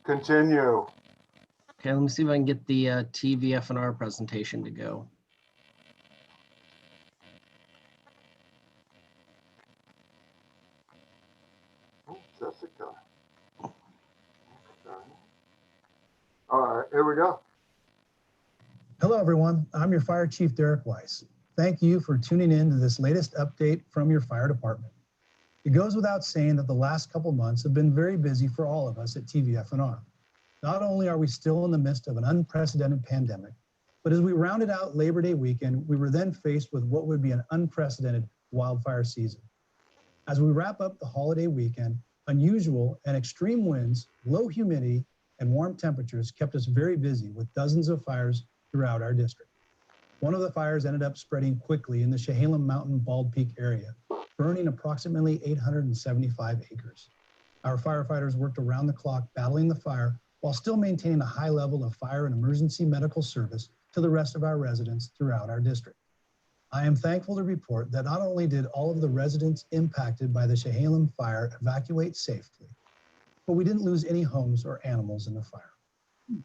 Continue. Okay, let me see if I can get the TVF&R presentation to go. Oh, Jessica. All right, here we go. Hello, everyone. I'm your Fire Chief, Derek Weiss. Thank you for tuning in to this latest update from your fire department. It goes without saying that the last couple months have been very busy for all of us at TVF&R. Not only are we still in the midst of an unprecedented pandemic, but as we rounded out Labor Day weekend, we were then faced with what would be an unprecedented wildfire season. As we wrap up the holiday weekend, unusual and extreme winds, low humidity, and warm temperatures kept us very busy with dozens of fires throughout our district. One of the fires ended up spreading quickly in the Chehalem Mountain Bald Peak area, burning approximately 875 acres. Our firefighters worked around the clock battling the fire while still maintaining a high level of fire and emergency medical service to the rest of our residents throughout our district. I am thankful to report that not only did all of the residents impacted by the Chehalem fire evacuate safely, but we didn't lose any homes or animals in the fire.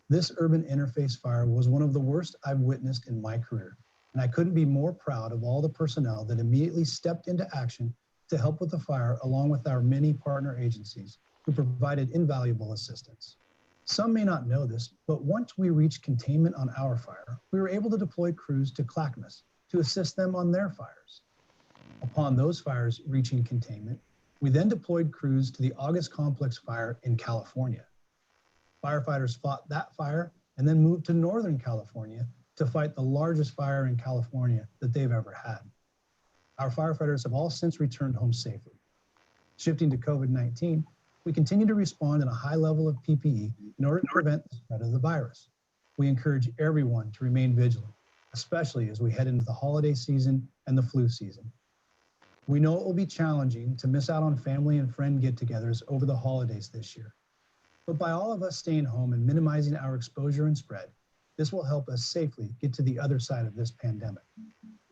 This urban interface fire was one of the worst I've witnessed in my career, and I couldn't be more proud of all the personnel that immediately stepped into action to help with the fire, along with our many partner agencies who provided invaluable assistance. Some may not know this, but once we reached containment on our fire, we were able to deploy crews to Clackamas to assist them on their fires. Upon those fires reaching containment, we then deployed crews to the August Complex fire in California. Firefighters fought that fire and then moved to Northern California to fight the largest fire in California that they've ever had. Our firefighters have all since returned home safely. Shifting to COVID-19, we continue to respond in a high level of PPE in order to prevent the spread of the virus. We encourage everyone to remain vigilant, especially as we head into the holiday season and the flu season. We know it will be challenging to miss out on family and friend get-togethers over the holidays this year. But by all of us staying home and minimizing our exposure and spread, this will help us safely get to the other side of this pandemic.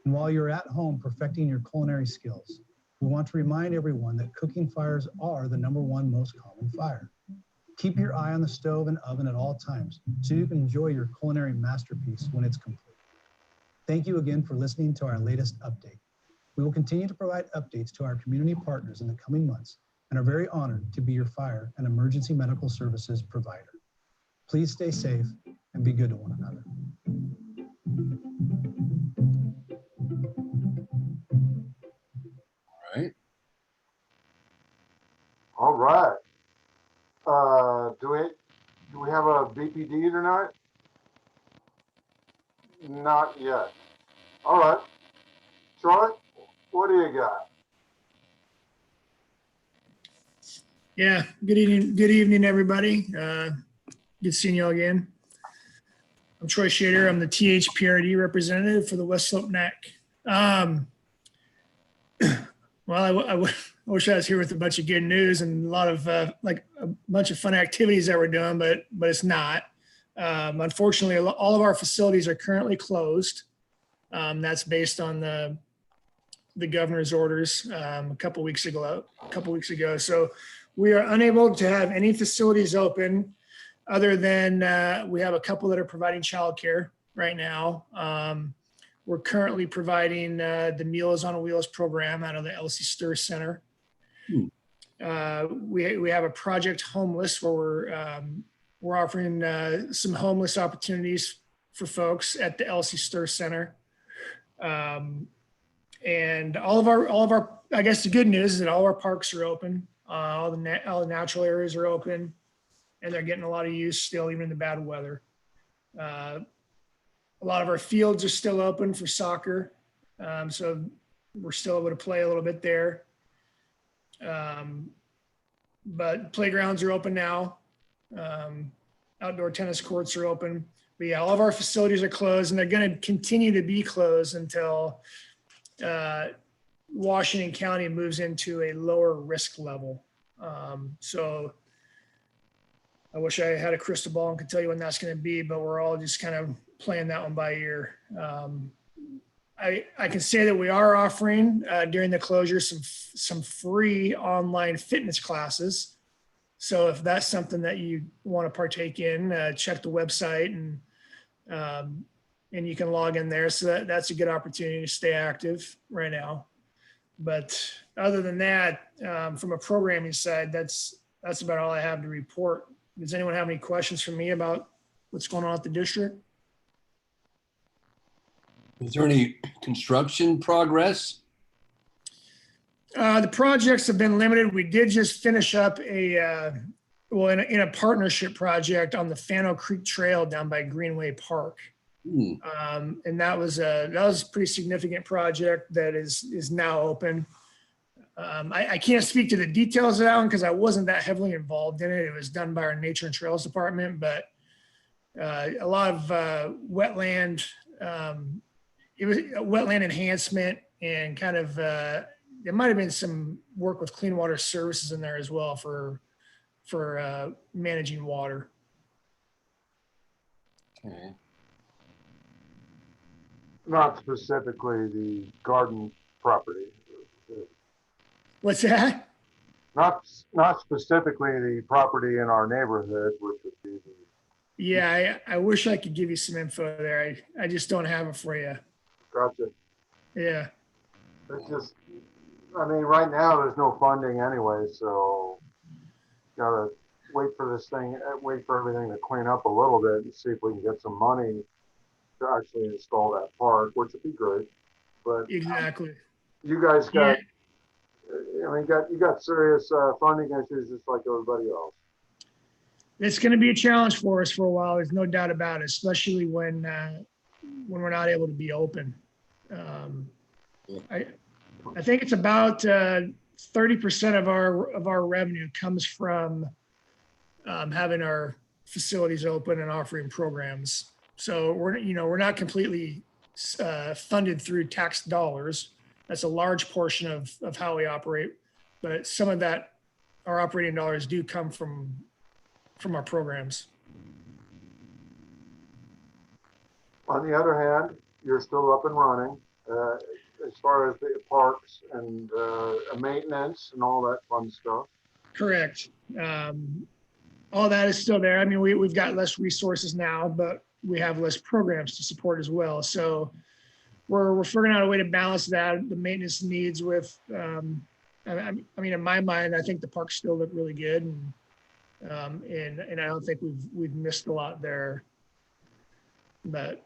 And while you're at home perfecting your culinary skills, we want to remind everyone that cooking fires are the #1 most common fire. Keep your eye on the stove and oven at all times so you can enjoy your culinary masterpiece when it's complete. Thank you again for listening to our latest update. We will continue to provide updates to our community partners in the coming months and are very honored to be your fire and emergency medical services provider. Please stay safe and be good to one another. All right. Do we have a BPD tonight? Not yet. All right. Troy, what do you got? Yeah, good evening, everybody. Good seeing you all again. I'm Troy Schader. I'm the THPRD representative for the West Slope NAC. Well, I wish I was here with a bunch of good news and a lot of like a bunch of fun activities that we're doing, but it's not. Unfortunately, all of our facilities are currently closed. That's based on the governor's orders a couple weeks ago. So we are unable to have any facilities open other than we have a couple that are providing childcare right now. We're currently providing the Meals on Wheels program out of the LC Stir Center. We have a Project Homeless where we're offering some homeless opportunities for folks at the LC Stir Center. And all of our, I guess the good news is that all our parks are open. All the natural areas are open, and they're getting a lot of use still, even in the bad weather. A lot of our fields are still open for soccer, so we're still able to play a little bit there. But playgrounds are open now. Outdoor tennis courts are open. But yeah, all of our facilities are closed, and they're going to continue to be closed until Washington County moves into a lower risk level. So I wish I had a crystal ball and could tell you when that's going to be, but we're all just kind of playing that one by ear. I can say that we are offering during the closure some free online fitness classes. So if that's something that you want to partake in, check the website and you can log in there. So that's a good opportunity to stay active right now. But other than that, from a programming side, that's about all I have to report. Does anyone have any questions for me about what's going on at the district? Is there any construction progress? The projects have been limited. We did just finish up in a partnership project on the Fano Creek Trail down by Greenway Park. And that was a pretty significant project that is now open. I can't speak to the details of that one because I wasn't that heavily involved in it. It was done by our Nature and Trails Department, but a lot of wetland, it was a wetland enhancement and kind of, there might have been some work with Clean Water Services in there as well for managing water. Okay. Not specifically the garden property. What's that? Not specifically the property in our neighborhood, which would be the. Yeah, I wish I could give you some info there. I just don't have it for you. Gotcha. Yeah. It's just, I mean, right now there's no funding anyway, so gotta wait for everything to clean up a little bit and see if we can get some money to actually install that park, which would be great. But Exactly. you guys got, I mean, you got serious funding issues just like everybody else. It's going to be a challenge for us for a while. There's no doubt about it, especially when we're not able to be open. I think it's about 30% of our revenue comes from having our facilities open and offering programs. So we're not completely funded through tax dollars. That's a large portion of how we operate, but some of that, our operating dollars do come from our programs. On the other hand, you're still up and running as far as the parks and maintenance and all that fun stuff. Correct. All that is still there. I mean, we've got less resources now, but we have less programs to support as well. So we're figuring out a way to balance that, the maintenance needs with, I mean, in my mind, I think the parks still look really good. And I don't think we've missed a lot there, but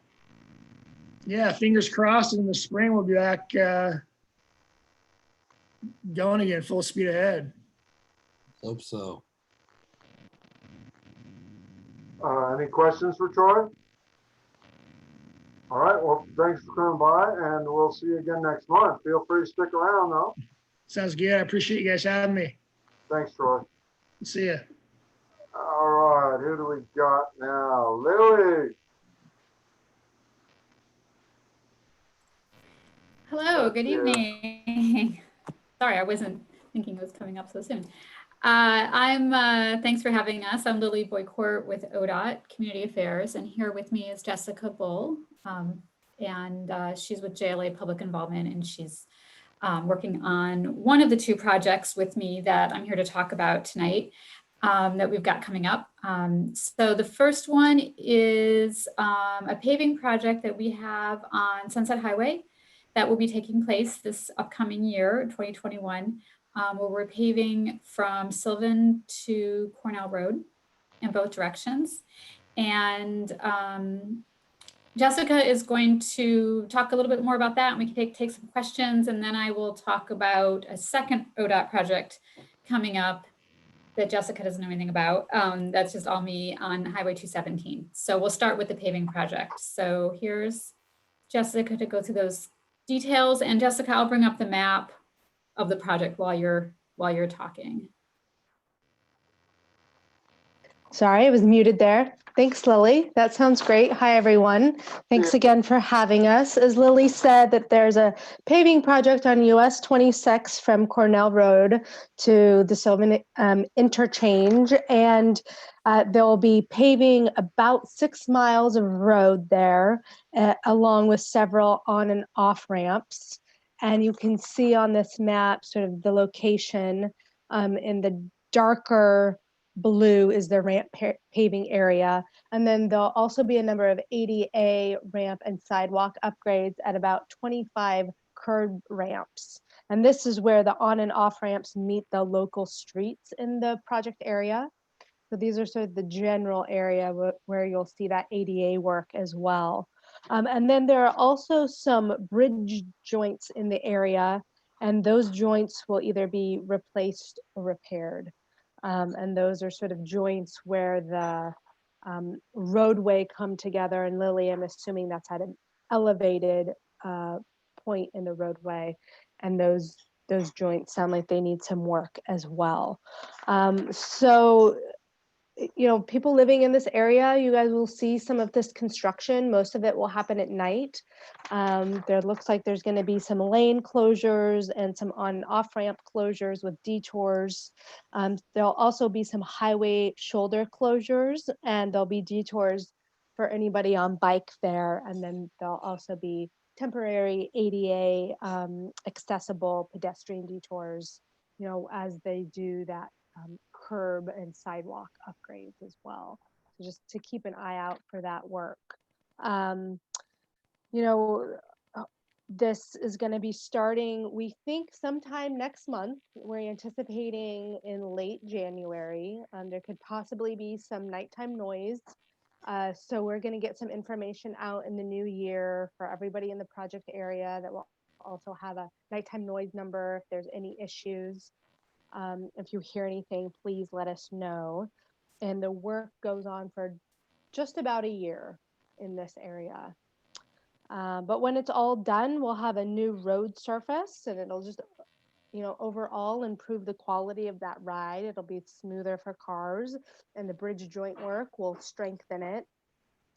yeah, fingers crossed. In the spring, we'll be back going again, full speed ahead. Hope so. Any questions for Troy? All right, well, thanks for coming by, and we'll see you again next month. Feel free to stick around, though. Sounds good. I appreciate you guys having me. Thanks, Troy. See ya. All right, who do we got now? Lili. Hello, good evening. Sorry, I wasn't thinking it was coming up so soon. Thanks for having us. I'm Lili Boicourt with ODOT Community Affairs, and here with me is Jessica Bull, and she's with JLA Public Involvement, and she's working on one of the two projects with me that I'm here to talk about tonight that we've got coming up. So the first one is a paving project that we have on Sunset Highway that will be taking place this upcoming year, 2021, where we're paving from Sylvan to Cornell Road in both directions. And Jessica is going to talk a little bit more about that, and we can take some questions, and then I will talk about a second ODOT project coming up that Jessica doesn't know anything about. That's just all me on Highway 217. So we'll start with the paving project. So here's Jessica to go through those details. And Jessica, I'll bring up the map of the project while you're talking. Sorry, I was muted there. Thanks, Lili. That sounds great. Hi, everyone. Thanks again for having us. As Lili said, that there's a paving project on US 26 from Cornell Road to the Sylvan Interchange, and they'll be paving about 6 miles of road there, along with several on and off ramps. And you can see on this map sort of the location in the darker blue is the ramp paving area. And then there'll also be a number of ADA ramp and sidewalk upgrades at about 25 curb ramps. And this is where the on and off ramps meet the local streets in the project area. So these are sort of the general area where you'll see that ADA work as well. And then there are also some bridge joints in the area, and those joints will either be replaced or repaired. And those are sort of joints where the roadway come together. And Lili, I'm assuming that's at an elevated point in the roadway. And those joints sound like they need some work as well. So, you know, people living in this area, you guys will see some of this construction. Most of it will happen at night. There looks like there's going to be some lane closures and some on and off ramp closures with detours. There'll also be some highway shoulder closures, and there'll be detours for anybody on bike there. And then there'll also be temporary ADA accessible pedestrian detours, you know, as they do that curb and sidewalk upgrades as well. So just to keep an eye out for that work. You know, this is going to be starting, we think, sometime next month. We're anticipating in late January. There could possibly be some nighttime noise. So we're going to get some information out in the new year for everybody in the project area that will also have a nighttime noise number if there's any issues. If you hear anything, please let us know. And the work goes on for just about a year in this area. But when it's all done, we'll have a new road surface, and it'll just, you know, overall improve the quality of that ride. It'll be smoother for cars, and the bridge joint work will strengthen it.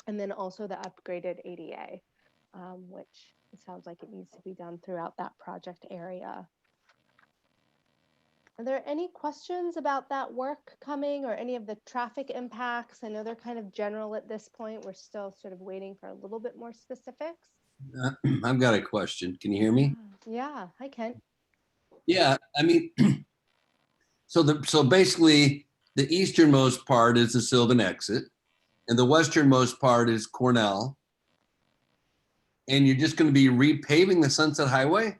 And then also the upgraded ADA, which it sounds like it needs to be done throughout that project area. Are there any questions about that work coming or any of the traffic impacts? I know they're kind of general at this point. We're still sort of waiting for a little bit more specifics. I've got a question. Can you hear me? Yeah, I can. Yeah, I mean, so basically the easternmost part is the Sylvan exit and the westernmost part is Cornell. And you're just going to be repaving the Sunset Highway?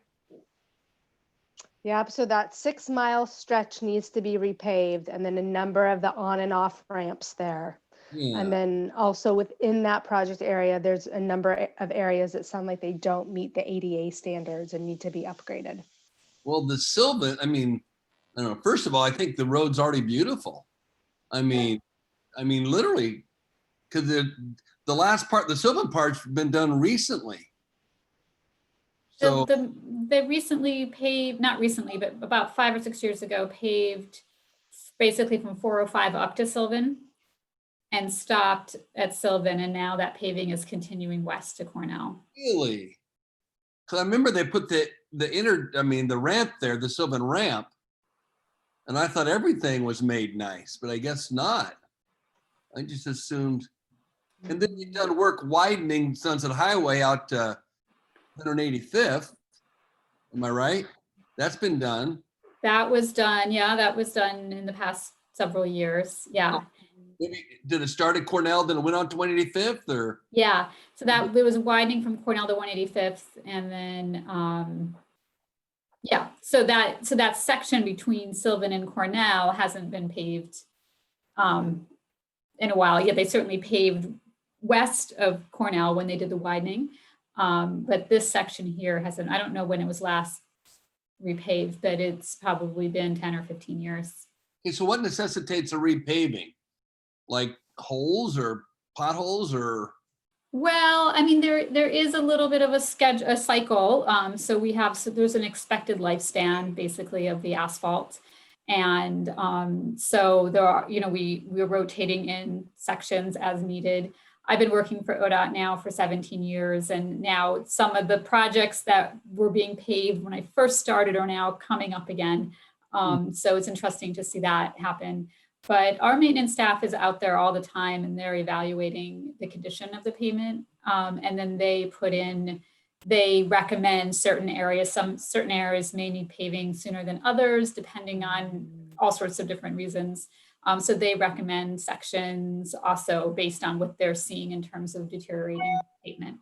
Yep, so that 6 mile stretch needs to be repaved, and then a number of the on and off ramps there. Yeah. And then also within that project area, there's a number of areas that sound like they don't meet the ADA standards and need to be upgraded. Well, the Sylvan, I mean, I don't know. First of all, I think the road's already beautiful. I mean, literally, because the last part, the Sylvan part's been done recently. So They recently paved, not recently, but about 5 or 6 years ago, paved basically from 405 up to Sylvan and stopped at Sylvan. And now that paving is continuing west to Cornell. really, because I remember they put the ramp there, the Sylvan ramp, and I thought everything was made nice, but I guess not. I just assumed. And then you've done work widening Sunset Highway out to 185th. Am I right? That's been done. That was done. Yeah, that was done in the past several years. Yeah. Maybe, did it start at Cornell, then it went on to 185th, or? Yeah. So that it was widening from Cornell to 185th, and then yeah. So that section between Sylvan and Cornell hasn't been paved in a while. Yeah, they certainly paved west of Cornell when they did the widening. But this section here hasn't, I don't know when it was last repaved, but it's probably been 10 or 15 years. Okay, so what necessitates a repaving? Like holes or potholes or? Well, I mean, there is a little bit of a cycle. So there's an expected lifespan basically of the asphalt. And so there are, you know, we're rotating in sections as needed. I've been working for ODOT now for 17 years, and now some of the projects that were being paved when I first started are now coming up again. So it's interesting to see that happen. But our maintenance staff is out there all the time, and they're evaluating the condition of the pavement. And then they recommend certain areas. Certain areas may need paving sooner than others, depending on all sorts of different reasons. So they recommend sections also based on what they're seeing in terms of deteriorating pavement.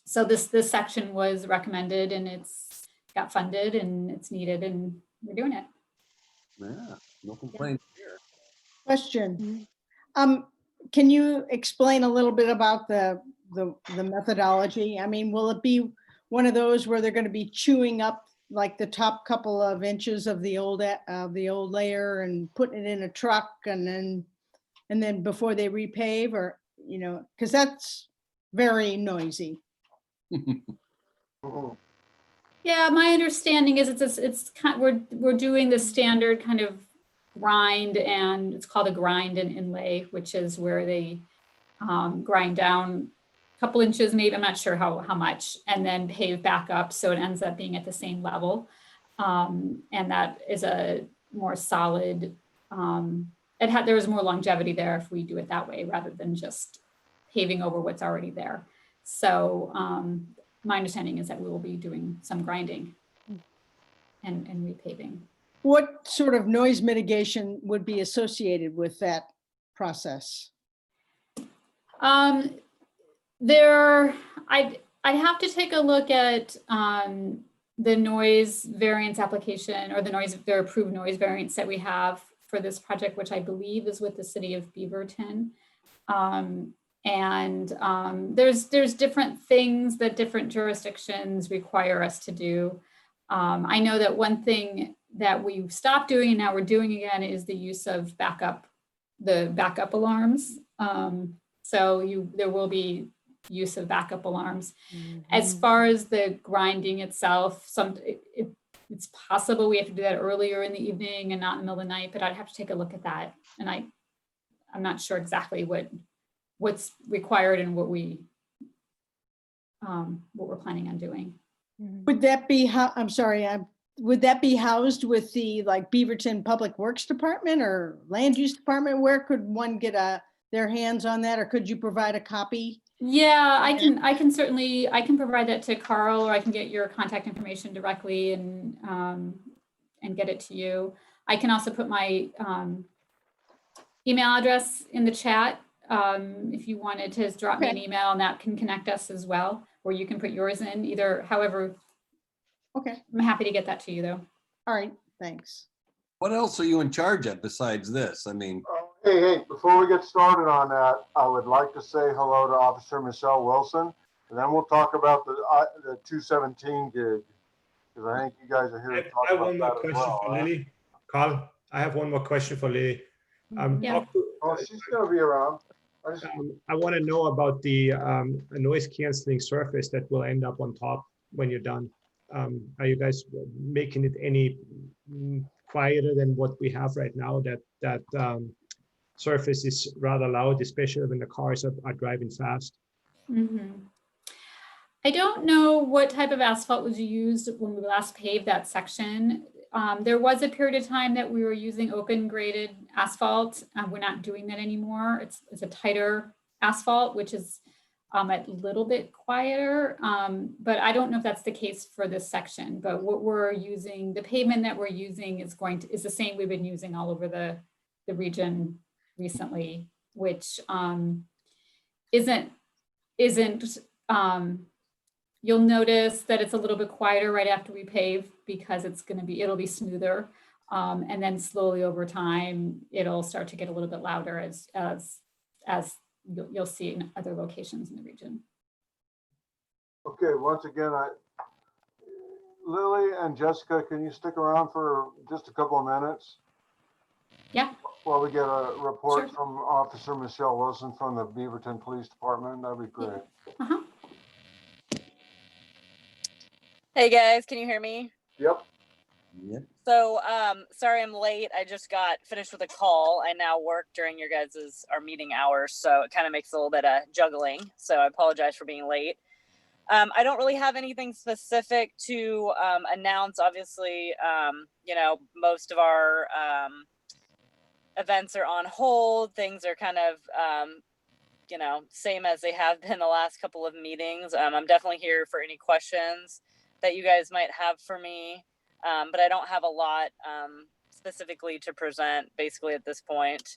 So this section was recommended and it's got funded and it's needed and we're doing it. Yeah, no complaints here. Question. Can you explain a little bit about the methodology? I mean, will it be one of those where they're going to be chewing up like the top couple of inches of the old layer and putting it in a truck and then before they repave, or, you know, because that's very noisy. Yeah, my understanding is it's kind, we're doing the standard kind of grind, and it's called a grind and inlay, which is where they grind down a couple inches, maybe, I'm not sure how much, and then pave back up so it ends up being at the same level. And that is a more solid, there is more longevity there if we do it that way rather than just paving over what's already there. So my understanding is that we will be doing some grinding and repaving. What sort of noise mitigation would be associated with that process? I'd have to take a look at the noise variance application or the approved noise variance that we have for this project, which I believe is with the city of Beaverton. There's different things that different jurisdictions require us to do. I know that one thing that we've stopped doing and now we're doing again is the use of backup alarms. So there will be use of backup alarms. Mm-hmm. As far as the grinding itself, it's possible we have to do that earlier in the evening and not in the middle of the night, but I'd have to take a look at that. And I'm not sure exactly what's required and what we're planning on doing. Would that be would that be housed with the Beaverton Public Works Department or Land Use Department? Where could one get their hands on that, or could you provide a copy? Yeah, I can certainly provide that to Carl, or I can get your contact information directly and get it to you. I can also put my email address in the chat if you wanted to drop me an email, and that can connect us as well, or you can put yours in, however. Okay. I'm happy to get that to you though. All right, thanks. What else are you in charge of besides this? I mean. Hey, before we get started on that, I would like to say hello to Officer Michelle Wilson, and then we'll talk about the 217 gig, because I think you guys are here to talk about that as well. For Lili. Carl, I have one more question for Lili. Yeah. She's going to be around. I want to know about the noise canceling surface that will end up on top when you're done. Are you guys making it any quieter than what we have right now? That surface is rather loud, especially when the cars are driving fast. Mm-hmm. I don't know what type of asphalt was used when we last paved that section. There was a period of time that we were using open graded asphalt. We're not doing that anymore. It's a tighter asphalt, which is a little bit quieter, but I don't know if that's the case for this section. But what we're using, the pavement that we're using is the same we've been using all over the region recently, which isn't you'll notice that it's a little bit quieter right after we pave, because it'll be smoother, and then slowly over time it'll start to get a little bit louder as you'll see in other locations in the region. Okay, once again, Lili and Jessica, can you stick around for just a couple of minutes? Yeah. While we get a report Sure. from Officer Michelle Wilson from the Beaverton Police Department, that'd be great. Uh-huh. Hey guys, can you hear me? Yep. Yep. So, sorry I'm late. I just got finished with a call. I now work during our meeting hours, so it kind of makes a little bit of juggling. So I apologize for being late. I don't really have anything specific to announce. Obviously, most of our events are on hold. Things are kind of, same as they have been the last couple of meetings. I'm definitely here for any questions that you guys might have for me. But I don't have a lot specifically to present basically at this point.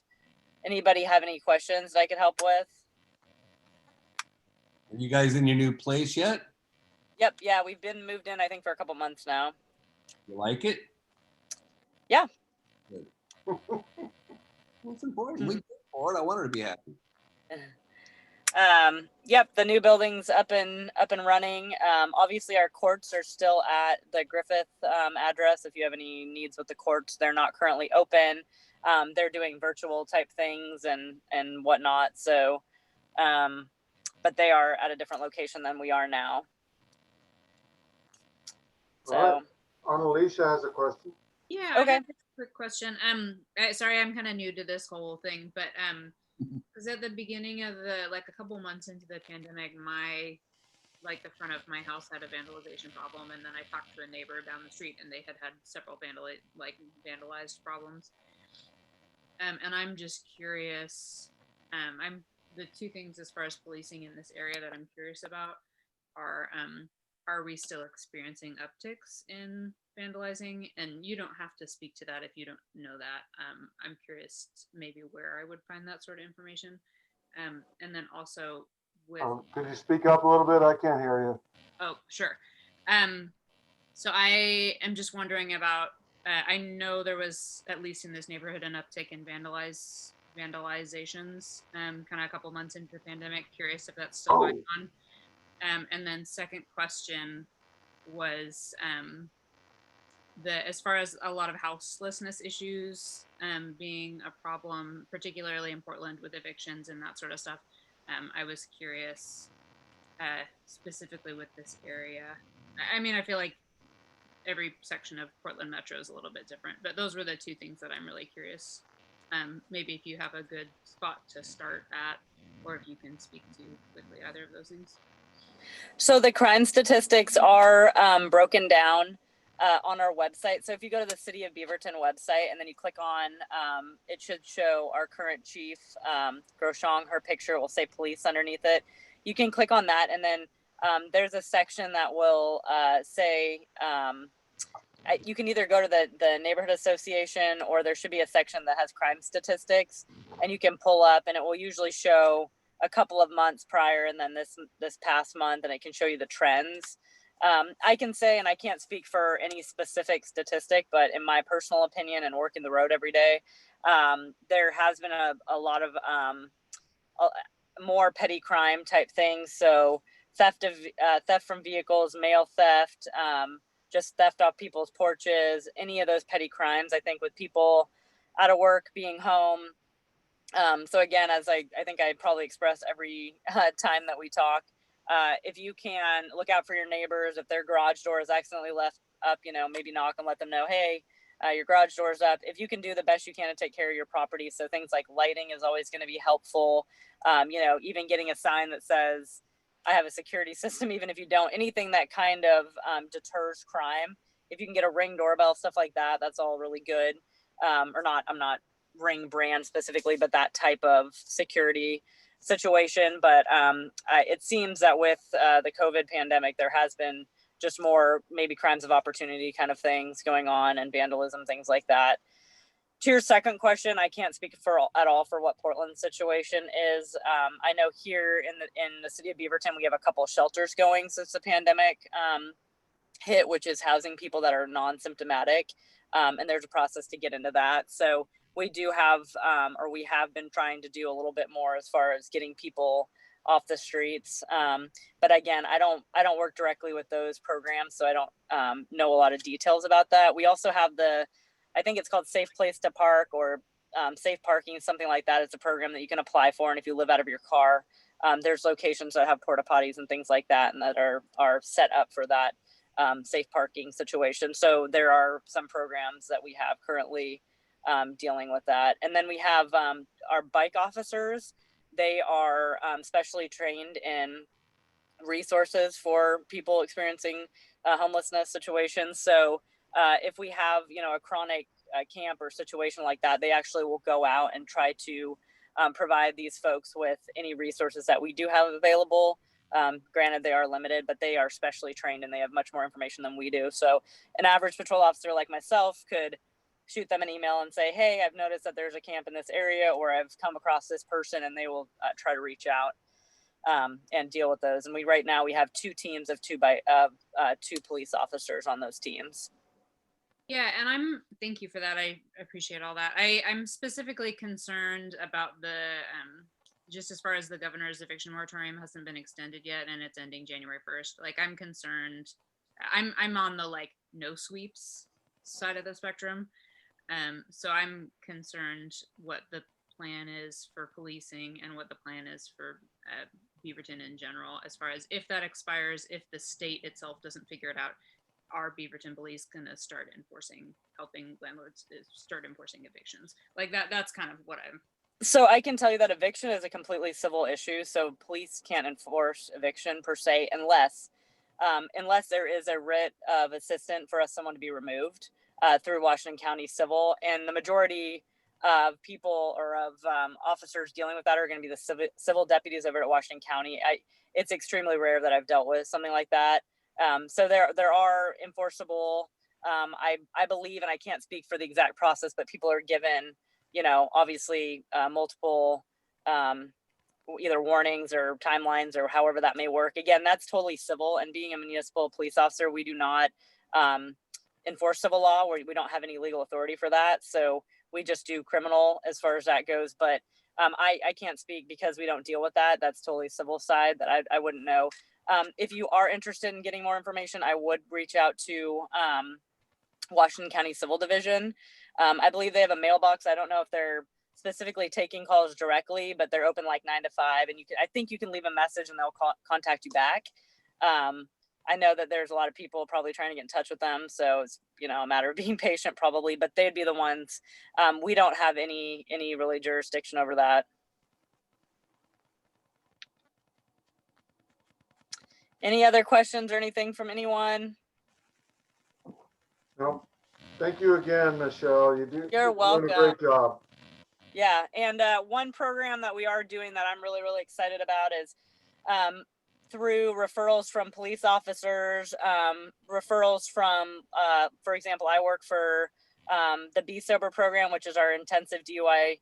Anybody have any questions that I could help with? Are you guys in your new place yet? Yep. Yeah, we've been moved in, I think, for a couple months now. You like it? Yeah. Good. What's important? We did for it. I want her to be happy. Yep, the new building's up and running. Obviously our courts are still at the Griffith address. If you have any needs with the courts, they're not currently open. They're doing virtual type things and whatnot. So, but they are at a different location than we are now. So, All right. Annalicia has a question. Yeah, Okay. I have a quick question. Sorry, I'm kind of new to this whole thing, but because at the beginning of like a couple months into the pandemic, the front of my house had a vandalization problem, and then I talked to a neighbor down the street, and they had several vandalized problems. And I'm just curious. I'm the two things as far as policing in this area that I'm curious about are we still experiencing upticks in vandalizing? And you don't have to speak to that if you don't know that. I'm curious maybe where I would find that sort of information. And then also with... Could you speak up a little bit? I can't hear you. Oh, sure. So I am just wondering about, I know there was, at least in this neighborhood, an uptick in vandalizations kind of a couple months into the pandemic. Curious if that's still going on. And then second question was as far as a lot of houselessness issues being a problem, particularly in Portland with evictions and that sort of stuff. I was curious specifically with this area. I mean, I feel like every section of Portland Metro is a little bit different, but those were the two things that I'm really curious. Maybe if you have a good spot to start at, or if you can speak to quickly either of those things. So the crime statistics are broken down on our website. So if you go to the City of Beaverton website and then you click on, it should show our current chief, Groshong, her picture will say police underneath it. You can click on that, and then there's a section that will say, you can either go to the neighborhood association, or there should be a section that has crime statistics, and you can pull up, and it will usually show a couple of months prior and then this past month, and it can show you the trends. I can say, and I can't speak for any specific statistic, but in my personal opinion and working the road every day, there has been a lot of more petty crime type things. So theft from vehicles, mail theft, just theft off people's porches, any of those petty crimes, I think, with people out of work, being home. So again, as I think I probably express every time that we talk, if you can look out for your neighbors, if their garage door is accidentally left up, maybe knock and let them know, hey, your garage door's up. If you can do the best you can to take care of your property. So things like lighting is always going to be helpful. Even getting a sign that says, I have a security system, even if you don't, anything that kind of deters crime. If you can get a Ring doorbell, stuff like that, that's all really good. I'm not Ring brand specifically, but that type of security situation. But it seems that with the COVID pandemic, there has been just more maybe crimes of opportunity kind of things going on, and vandalism, things like that. To your second question, I can't speak at all for what Portland's situation is. I know here in the city of Beaverton, we have a couple of shelters going since the pandemic hit, which is housing people that are non-symptomatic. And there's a process to get into that. So we do have, or we have been trying to do a little bit more as far as getting people off the streets. But again, I don't work directly with those programs, so I don't know a lot of details about that. We also have I think it's called Safe Place to Park, or Safe Parking, something like that. It's a program that you can apply for. And if you live out of your car, there's locations that have porta potties and things like that, and that are set up for that safe parking situation. So there are some programs that we have currently dealing with that. And then we have our bike officers. They are specially trained in resources for people experiencing homelessness situations. So if we have, a chronic camp or situation like that, they actually will go out and try to provide these folks with any resources that we do have available. Granted, they are limited, but they are specially trained and they have much more information than we do. So an average patrol officer like myself could shoot them an email and say, hey, I've noticed that there's a camp in this area, or I've come across this person, and they will try to reach out and deal with those. And right now we have 2 teams of 2 police officers on those teams. Yeah, and thank you for that. I appreciate all that. I'm specifically concerned about the, just as far as the governor's eviction moratorium hasn't been extended yet and it's ending January 1st. Like, I'm concerned, I'm on the like no sweeps side of the spectrum. So I'm concerned what the plan is for policing and what the plan is for Beaverton in general, as far as if that expires, if the state itself doesn't figure it out, are Beaverton police going to start helping landlords start enforcing evictions? Like that's kind of what I'm. So I can tell you that eviction is a completely civil issue. So police can't enforce eviction per se, unless there is a writ of assistant for someone to be removed through Washington County Civil. And the majority of people or of officers dealing with that are going to be the civil deputies over at Washington County. It's extremely rare that I've dealt with something like that. So there are enforceable, I believe, and I can't speak for the exact process, but people are given, obviously multiple either warnings or timelines or however that may work. Again, that's totally civil, and being a municipal police officer, we do not enforce civil law. We don't have any legal authority for that. So we just do criminal as far as that goes. But I can't speak because we don't deal with that. That's totally civil side that I wouldn't know. If you are interested in getting more information, I would reach out to Washington County Civil Division. I believe they have a mailbox. I don't know if they're specifically taking calls directly, but they're open like 9 to 5. And I think you can leave a message and they'll contact you back. I know that there's a lot of people probably trying to get in touch with them. So it's, a matter of being patient probably, but they'd be the ones. We don't have any really jurisdiction over that. Any other questions or anything from anyone? No. Thank you again, Michelle. You're welcome. Doing a great job. Yeah, and one program that we are doing that I'm really, really excited about is through referrals from police officers, referrals from, for example, I work for the Be Sober program, which is our intensive DUI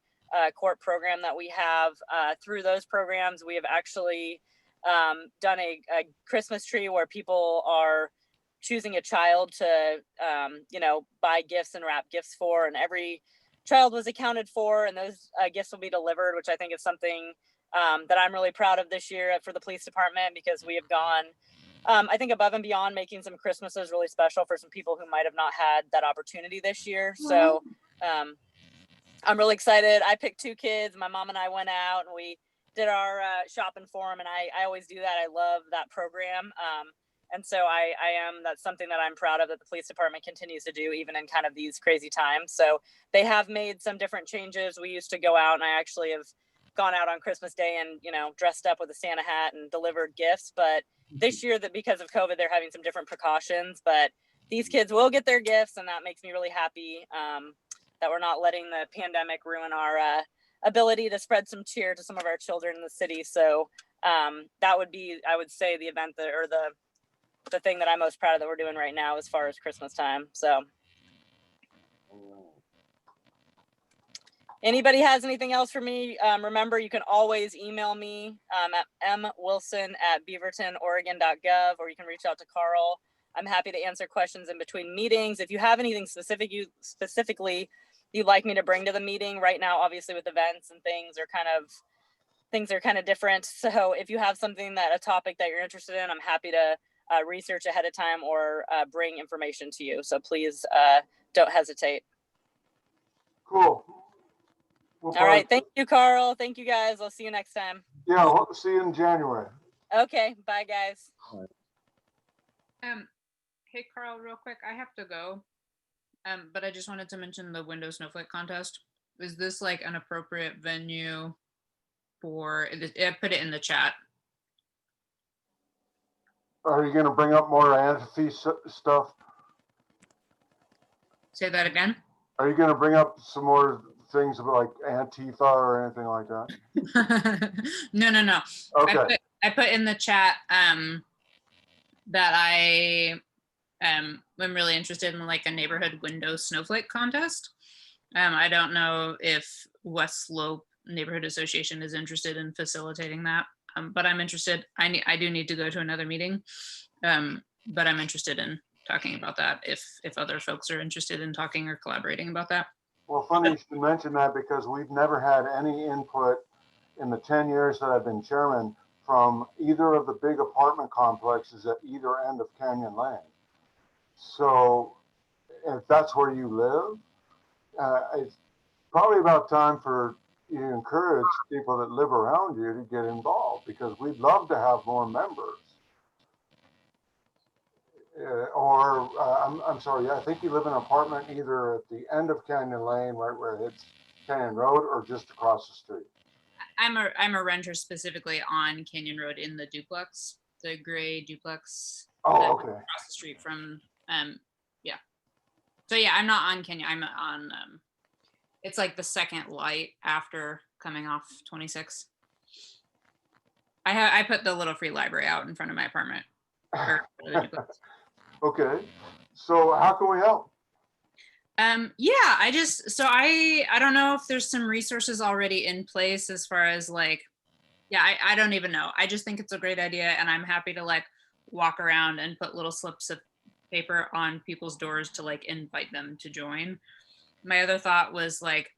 court program that we have. Through those programs, we have actually done a Christmas tree where people are choosing a child to, buy gifts and wrap gifts for, and every child was accounted for, and those gifts will be delivered, which I think is something that I'm really proud of this year for the police department, because we have gone, I think, above and beyond making some Christmases really special for some people who might have not had that opportunity this year. So I'm really excited. I picked 2 kids. My mom and I went out and we did our shopping for them, and I always do that. I love that program. And so that's something that I'm proud of, that the police department continues to do even in kind of these crazy times. So they have made some different changes. We used to go out, and I actually have gone out on Christmas Day and, dressed up with a Santa hat and delivered gifts. But this year, that because of COVID, they're having some different precautions, but these kids will get their gifts. And that makes me really happy that we're not letting the pandemic ruin our ability to spread some cheer to some of our children in the city. So that would be, I would say, the event that, or the thing that I'm most proud of that we're doing right now as far as Christmas time. So anybody has anything else for me, remember, you can always email me at mwilson@beavertonoregon.gov, or you can reach out to Carl. I'm happy to answer questions in between meetings. If you have anything specifically you'd like me to bring to the meeting right now, obviously with events and things are kind of different. So if you have a topic that you're interested in, I'm happy to research ahead of time or bring information to you. So please don't hesitate. Cool. All right. Thank you, Carl. Thank you, guys. I'll see you next time. Yeah, we'll see you in January. Okay. Bye, guys. Hey, Carl, real quick, I have to go. But I just wanted to mention the Windows Snowflake contest. Is this like an appropriate venue for it? I put it in the chat. Are you going to bring up more anti stuff? Say that again. Are you going to bring up some more things about like Antifa or anything like that? No. Okay. I put in the chat that I am really interested in like a neighborhood window snowflake contest. I don't know if West Slope Neighborhood Association is interested in facilitating that, but I'm interested. I do need to go to another meeting, but I'm interested in talking about that if other folks are interested in talking or collaborating about that. Well, funny you should mention that because we've never had any input in the 10 years that I've been chairman from either of the big apartment complexes at either end of Canyon Lane. So if that's where you live, it's probably about time for you to encourage people that live around you to get involved, because we'd love to have more members. I'm sorry, I think you live in an apartment either at the end of Canyon Lane, right where it hits Canyon Road, or just across the street. I'm a renter specifically on Canyon Road in the duplex, the gray duplex. Oh, okay. Across the street from, yeah. So yeah, I'm not on Canyon, I'm on, it's like the second light after coming off 26. I put the little free library out in front of my apartment. Okay, so how can we help? Yeah, I don't know if there's some resources already in place as far as like, yeah, I don't even know. I just think it's a great idea, and I'm happy to like walk around and put little slips of paper on people's doors to like invite them to join. My other thought was like,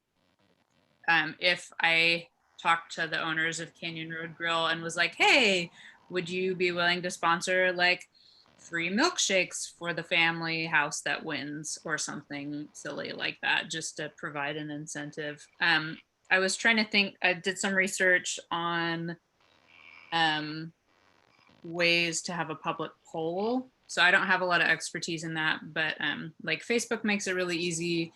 if I talked to the owners of Canyon Road Grill and was like, hey, would you be willing to sponsor like free milkshakes for the family house that wins or something silly like that, just to provide an incentive. I was trying to think, I did some research on ways to have a public poll. So I don't have a lot of expertise in that, but like Facebook makes it really easy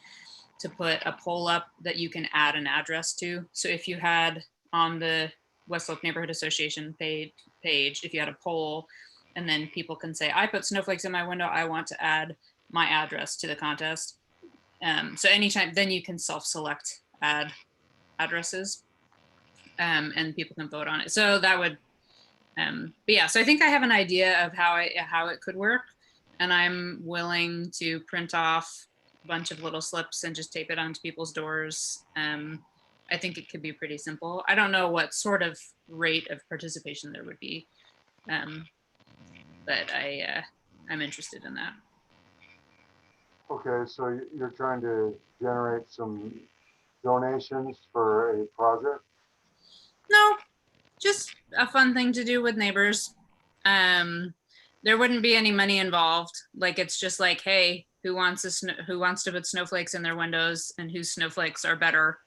to put a poll up that you can add an address to. So if you had on the West Slope Neighborhood Association page, if you had a poll, and then people can say, I put snowflakes in my window, I want to add my address to the contest. So anytime, then you can self-select add addresses, and people can vote on it. So that would, but yeah, so I think I have an idea of how it could work, and I'm willing to print off a bunch of little slips and just tape it onto people's doors. I think it could be pretty simple. I don't know what sort of rate of participation there would be. But I'm interested in that. Okay, so you're trying to generate some donations for a project? No, just a fun thing to do with neighbors. There wouldn't be any money involved. Like, it's just like, hey, who wants to put snowflakes in their windows, and whose snowflakes are better?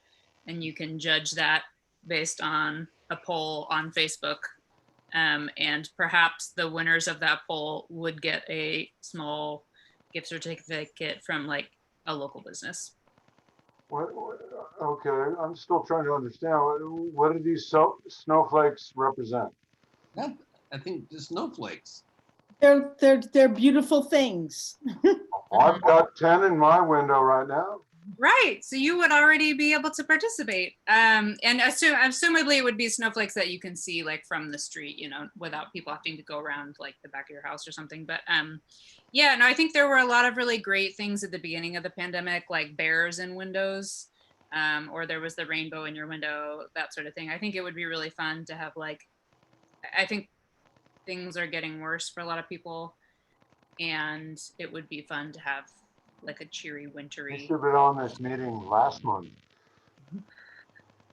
And you can judge that based on a poll on Facebook. And perhaps the winners of that poll would get a small gift certificate from like a local business. Okay, I'm still trying to understand. What do these snowflakes represent? Yeah, I think the snowflakes. They're beautiful things. I've got 10 in my window right now. Right, so you would already be able to participate, and assumably it would be snowflakes that you can see like from the street, you know, without people having to go around like the back of your house or something. But yeah, no, I think there were a lot of really great things at the beginning of the pandemic, like bears in windows, or there was the rainbow in your window, that sort of thing. I think it would be really fun to have like, I think things are getting worse for a lot of people, and it would be fun to have like a cheery, wintry. You should have been on this meeting last month.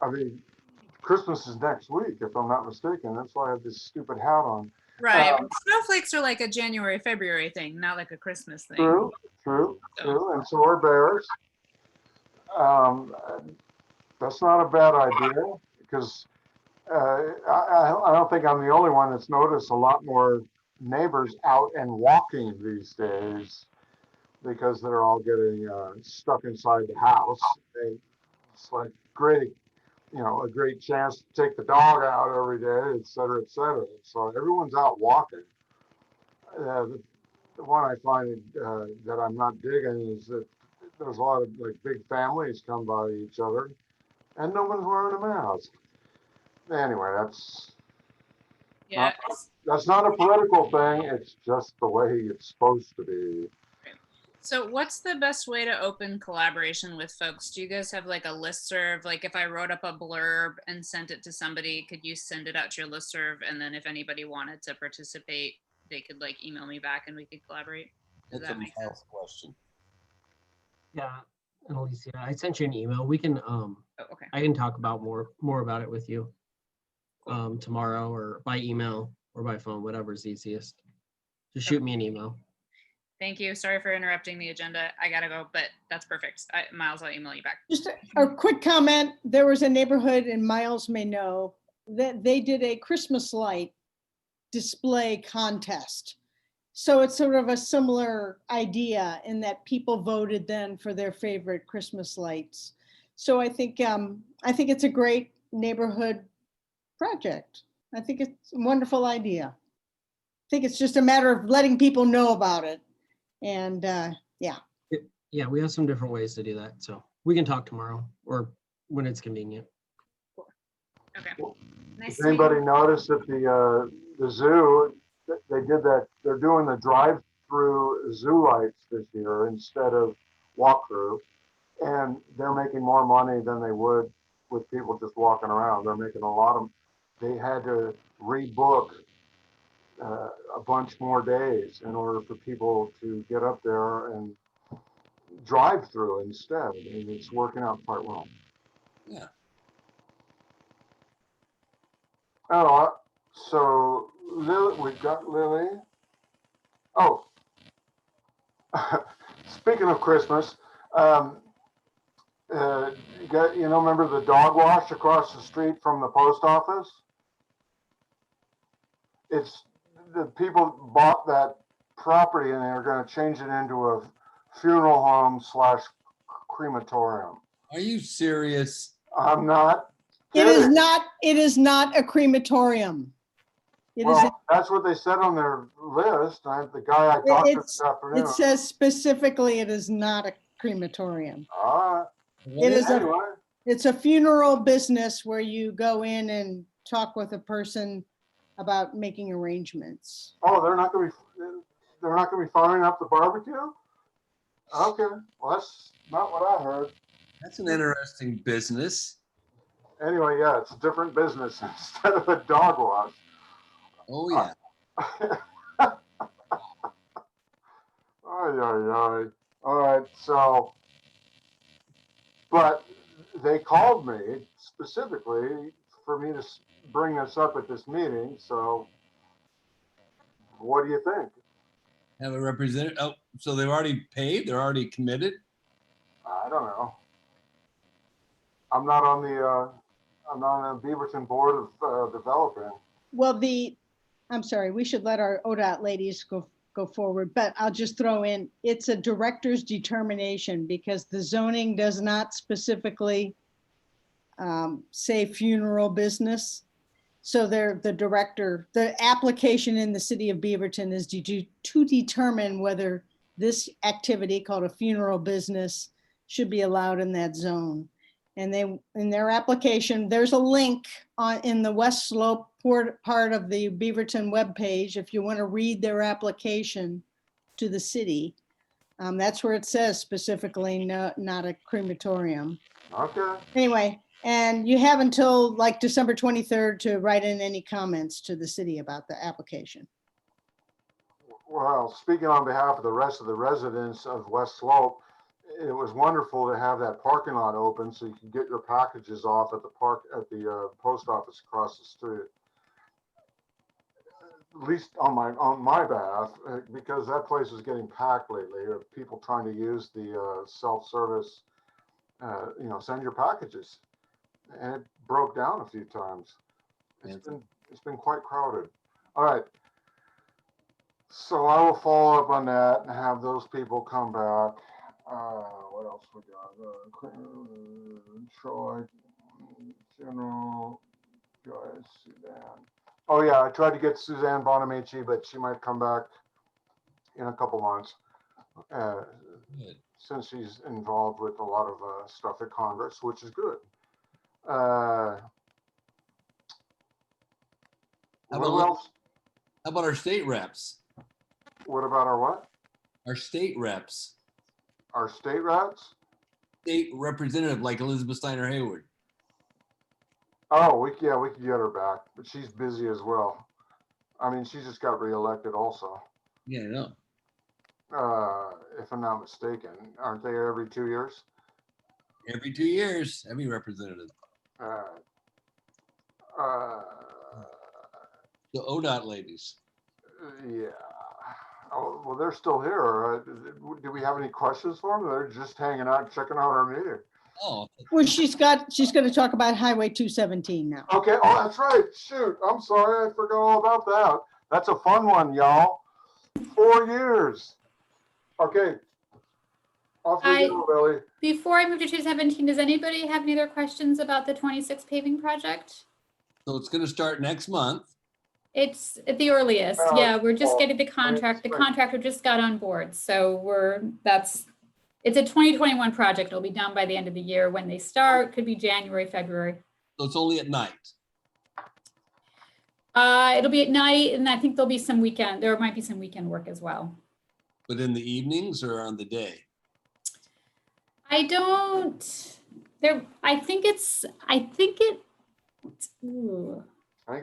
I mean, Christmas is next week, if I'm not mistaken. That's why I have this stupid hat on. Right. Snowflakes are like a January, February thing, not like a Christmas thing. True. And so are bears. That's not a bad idea, because I don't think I'm the only one that's noticed a lot more neighbors out and walking these days, because they're all getting stuck inside the house. It's like great, a great chance to take the dog out every day, et cetera, et cetera. So everyone's out walking. The one I find that I'm not digging is that there's a lot of like big families come by each other and no one's wearing a mask. Anyway, that's not a political thing. It's just the way it's supposed to be. So what's the best way to open collaboration with folks? Do you guys have like a listserv? Like if I wrote up a blurb and sent it to somebody, could you send it out to your listserv? And then if anybody wanted to participate, they could like email me back and we could collaborate? Does That's a that make Miles sense? question. Yeah, Annalicia, I sent you an email. We can, Oh, okay. I can talk about more about it with you tomorrow or by email or by phone, whatever's easiest. Just shoot me an email. Thank you. Sorry for interrupting the agenda. I gotta go, but that's perfect. Miles, I'll email you back. Just a quick comment. There was a neighborhood, and Miles may know, that they did a Christmas light display contest. So it's sort of a similar idea in that people voted then for their favorite Christmas lights. So I think it's a great neighborhood project. I think it's a wonderful idea. I think it's just a matter of letting people know about it. And yeah. Yeah, we have some different ways to do that. So we can talk tomorrow or when it's convenient. Okay. Nice Does to meet anybody you. notice at the zoo, they did that, they're doing the drive-through zoo lights this year instead of walk-through. And they're making more money than they would with people just walking around. They're making a lot of, they had to rebook a bunch more days in order for people to get up there and drive through instead. And it's working out quite well. Yeah. Oh, so Lili, we've got Lili. Oh, speaking of Christmas, remember the dog wash across the street from the post office? It's the people bought that property and they're going to change it into a funeral home / crematorium. Are you serious? I'm not. It is kidding. not, it is not a crematorium. It is, Well, that's what they said on their list. The guy I talked to this afternoon. it says specifically it is not a crematorium. All What It is is it? right. Anyway, It's a funeral business where you go in and talk with a person about making arrangements. oh, they're not going to be firing up the barbecue? Okay, well, that's not what I heard. That's an interesting business. Anyway, yeah, it's a different business instead of a dog wash. Oh yeah. Ay, ay, ay. All right, so, but they called me specifically for me to bring this up at this meeting. So, what do you think? Have a representative. Oh, so they've already paid? They're already committed? I don't know. I'm not on the Beaverton board of developing. Well, I'm sorry, we should let our ODOT ladies go forward, but I'll just throw in, it's a director's determination because the zoning does not specifically say funeral business. So the director, the application in the city of Beaverton is to determine whether this activity called a funeral business should be allowed in that zone. And in their application, there's a link in the West Slope part of the Beaverton webpage. If you want to read their application to the city, that's where it says specifically not a crematorium. Okay. Anyway, and you have until like December 23rd to write in any comments to the city about the application. Well, speaking on behalf of the rest of the residents of West Slope, it was wonderful to have that parking lot open so you can get your packages off at the post office across the street. At least on my behalf, because that place is getting packed lately. People trying to use the self-service, send your packages, and it broke down a few times. It's been quite crowded. All right. So I will follow up on that and have those people come back. What else we got? Troy, General, Joyce, Suzanne. Oh yeah, I tried to get Suzanne Bonamici, but she might come back in a couple months since she's involved with a lot of stuff at Congress, which is good. What else? How about our state reps? What about our what? Our state reps. Our state reps? State representative like Elizabeth Steiner Hayward. Oh, yeah, we could get her back, but she's busy as well. I mean, she just got reelected also, Yeah, I know. if I'm not mistaken. Aren't they every 2 years? Every 2 years, every representative. Uh, The ODOT ladies. yeah. Oh, well, they're still here. Do we have any questions for them? They're just hanging out, checking out our meeting. Oh, Well, she's going to talk about Highway 217 now. Okay, oh, that's right. Shoot, I'm sorry, I forgot all about that. That's a fun one, y'all. 4 years. Okay. Off we go, Lily. Before I move to 217, does anybody have any other questions about the 26 paving project? so it's going to start next month. It's at the earliest. Yeah, we're just getting the contract. The spring. contractor just got on board. So it's a 2021 project. It'll be done by the end of the year. When they start, could be January, February. So it's only at night. It'll be at night, and I think there might be some weekend work as well. But in the evenings or on the day? I think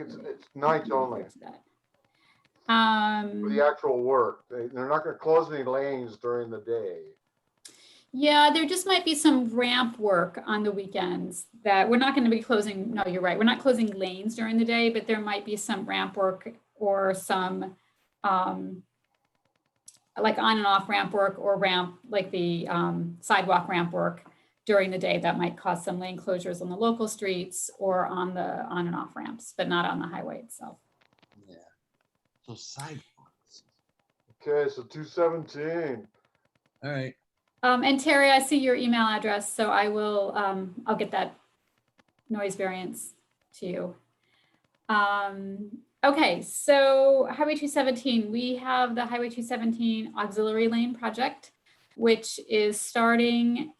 It's nights only what's that? for the actual work. They're not going to close any lanes during the day. Yeah, there just might be some ramp work on the weekends that we're not going to be closing. No, you're right. We're not closing lanes during the day, but there might be some ramp work or some like on and off ramp work or like the sidewalk ramp work during the day that might cause some lane closures on the local streets or on the on and off ramps, but not on the highway itself. Yeah. So sidewalks. Okay, so 217. All right. And Terry, I see your email address, so I will, I'll get that noise variance to you. Okay, so Highway 217, we have the Highway 217 Auxiliary Lane Project, which is starting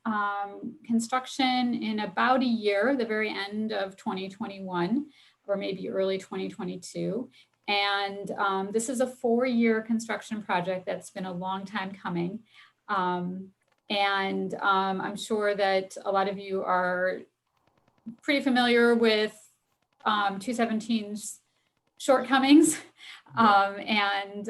construction in about a year, the very end of 2021, or maybe early 2022. And this is a 4-year construction project that's been a long time coming. I'm sure that a lot of you are pretty familiar with 217's shortcomings. There's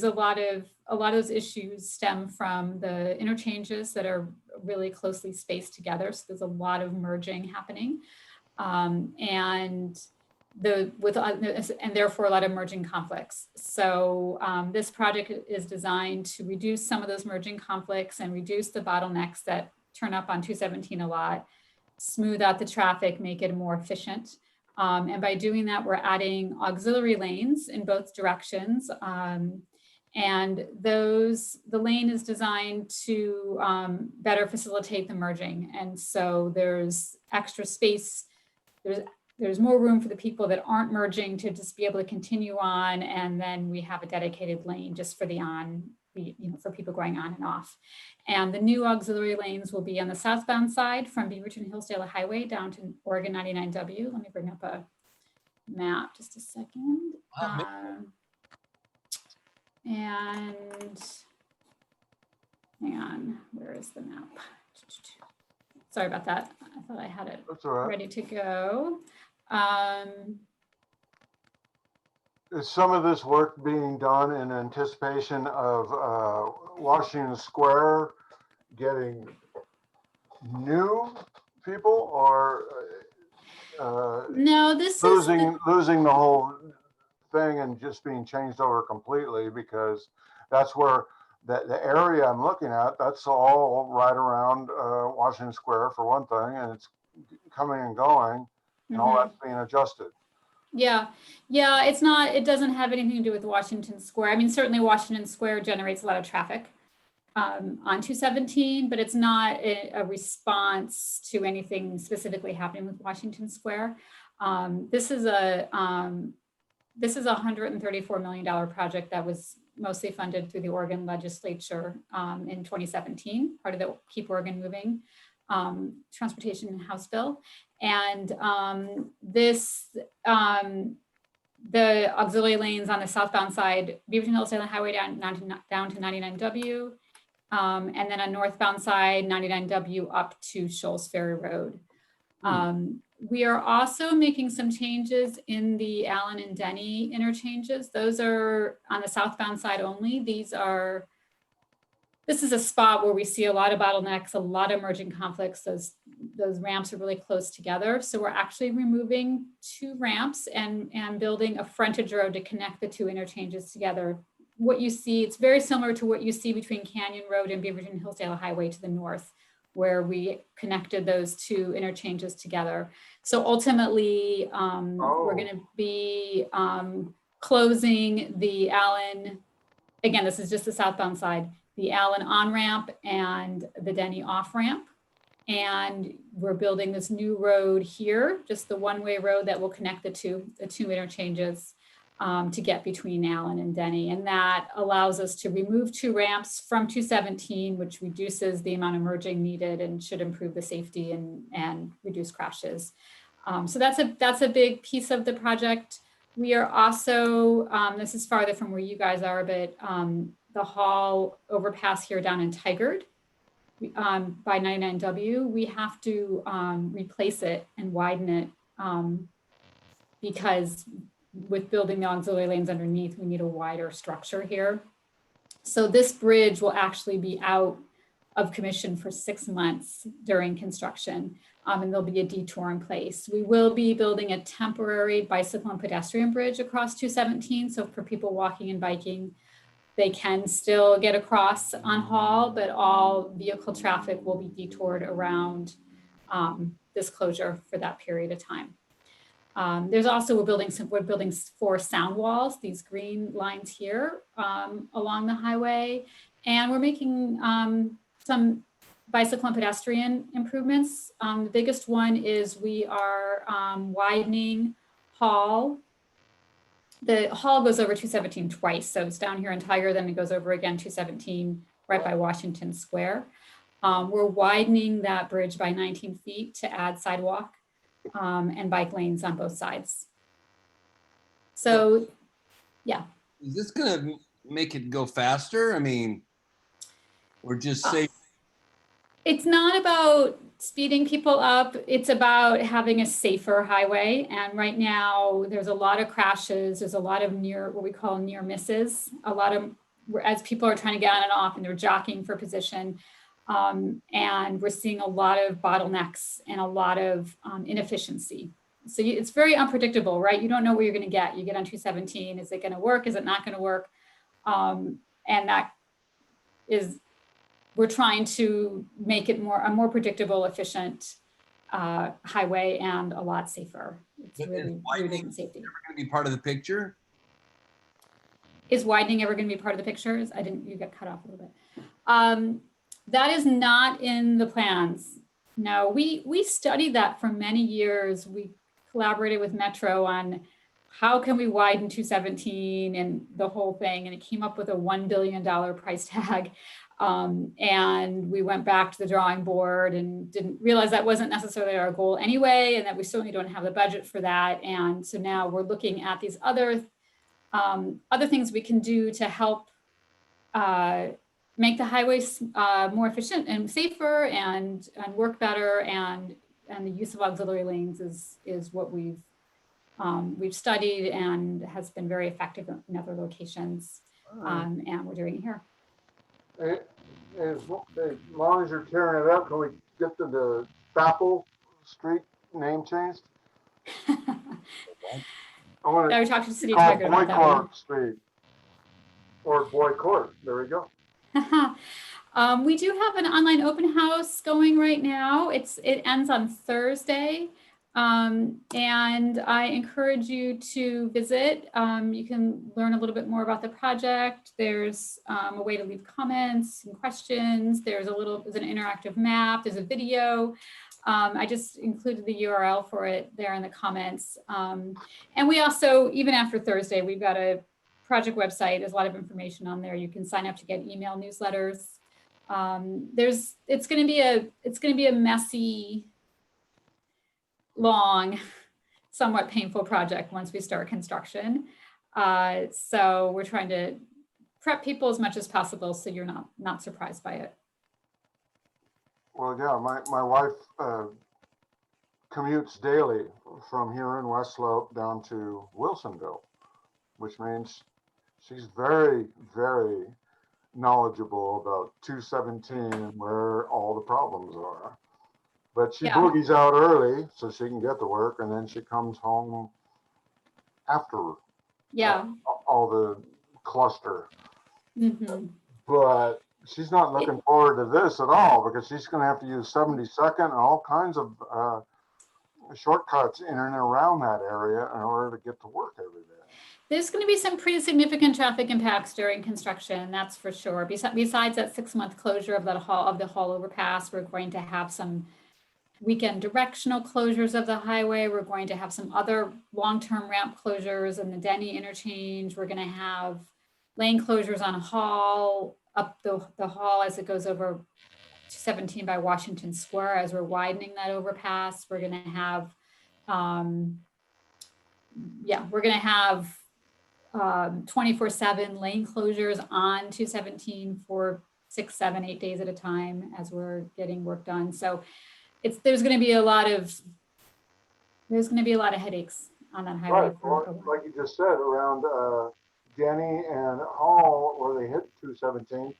a lot of those issues stem from the interchanges that are really closely spaced together. So there's a lot of merging happening. And therefore a lot of merging conflicts. So this project is designed to reduce some of those merging conflicts and reduce the bottlenecks that turn up on 217 a lot, smooth out the traffic, make it more efficient. And by doing that, we're adding auxiliary lanes in both directions. And the lane is designed to better facilitate the merging. And so there's extra space, there's more room for the people that aren't merging to just be able to continue on. And then we have a dedicated lane just for for people going on and off. And the new auxiliary lanes will be on the southbound side from Beaverton Hillsdale Highway down to Oregon 99W. Let me bring up a map just a second. And hang on, where is the map? Sorry about that. I thought I had it ready to go. Is some of this work being done in anticipation of Washington Square getting new people, or no, this losing the whole thing and just being changed over completely? Because that's where the area I'm looking at, that's all right around Washington Square for one thing, and it's coming and going, and all that's being adjusted. Yeah, it doesn't have anything to do with Washington Square. I mean, certainly Washington Square generates a lot of traffic on 217, but it's not a response to anything specifically happening with Washington Square. This is a $134 million project that was mostly funded through the Oregon legislature in 2017, part of the Keep Oregon Moving Transportation and House Bill. And the auxiliary lanes on the southbound side, Beaverton Hillsdale Highway down to 99W, and then on northbound side, 99W up to Shoals Ferry Road. We are also making some changes in the Allen and Denny interchanges. Those are on the southbound side only. This is a spot where we see a lot of bottlenecks, a lot of emerging conflicts. Those ramps are really close together. So we're actually removing 2 ramps and building a frontage road to connect the 2 interchanges together. What you see, it's very similar to what you see between Canyon Road and Beaverton Hillsdale Highway to the north, where we connected those 2 interchanges together. So ultimately, we're going to be closing the Allen, again, this is just the southbound side, the Allen on-ramp and the Denny off-ramp. And we're building this new road here, just the one-way road that will connect the two interchanges to get between Allen and Denny. And that allows us to remove 2 ramps from 217, which reduces the amount of merging needed and should improve the safety and reduce crashes. So that's a big piece of the project. We are also, this is farther from where you guys are, but the Hall overpass here down in Tigard by 99W, we have to replace it and widen it because with building the auxiliary lanes underneath, we need a wider structure here. So this bridge will actually be out of commission for 6 months during construction, and there'll be a detour in place. We will be building a temporary bicycle and pedestrian bridge across 217. So for people walking and biking, they can still get across on Hall, but all vehicle traffic will be detoured around this closure for that period of time. There's also, we're building 4 sound walls, these green lines here along the highway. And we're making some bicycle and pedestrian improvements. The biggest one is we are widening Hall. The Hall goes over 217 twice. So it's down here in Tiger, then it goes over again 217 right by Washington Square. We're widening that bridge by 19 feet to add sidewalk and bike lanes on both sides. So, yeah. Is this going to make it go faster? I mean, or just safe? It's not about speeding people up. It's about having a safer highway. And right now there's a lot of crashes. There's a lot of what we call near misses. A lot of, as people are trying to get on and off and they're jockeying for position. And we're seeing a lot of bottlenecks and a lot of inefficiency. So it's very unpredictable, right? You don't know where you're going to get. You get on 217. Is it going to work? Is it not going to work? And that is, we're trying to make it a more predictable, efficient highway and a lot safer. It's really rooted safety. Ever going to be part of the picture? Is widening ever going to be part of the pictures? You got cut off a little bit. That is not in the plans. No, we studied that for many years. We collaborated with Metro on how can we widen 217 and the whole thing. And it came up with a $1 billion price tag. And we went back to the drawing board and didn't realize that wasn't necessarily our goal anyway, and that we certainly don't have the budget for that. And so now we're looking at these other things we can do to help make the highways more efficient and safer and work better. And the use of auxiliary lanes is what we've studied and has been very effective in other locations. And we're doing it here. As long as you're tearing it up, can we get the Chapel Street name changed? I want to talk to the city of call Tigard about that one. Boicourt Street or Boicourt. There we go. We do have an online open house going right now. It ends on Thursday. And I encourage you to visit. You can learn a little bit more about the project. There's a way to leave comments and questions. There's an interactive map. There's a video. I just included the URL for it there in the comments. And we also, even after Thursday, we've got a project website. There's a lot of information on there. You can sign up to get email newsletters. It's going to be a messy, long, somewhat painful project once we start construction. So we're trying to prep people as much as possible so you're not surprised by it. Well, yeah, my wife commutes daily from here in West Slope down to Wilsonville, which means she's very, very knowledgeable about 217 and where all the problems are. But she Yeah. boogies out early so she can get to work, and then she comes home after Yeah. all the cluster. Mhm. But she's not looking forward to this at all because she's going to have to use 72nd and all kinds of shortcuts in and around that area in order to get to work every day. There's going to be some pretty significant traffic impacts during construction, that's for sure. Besides that 6-month closure of the Hall overpass, we're going to have some weekend directional closures of the highway. We're going to have some other long-term ramp closures in the Denny interchange. We're going to have lane closures on Hall, up the Hall as it goes over 17 by Washington Square as we're widening that overpass. We're going to have, we're going to have 24/7 lane closures on 217 for 6, 7, 8 days at a time as we're getting work done. So there's going to be a lot of headaches on that highway. Right, well, like you just said, around Denny and Hall, where they hit 217,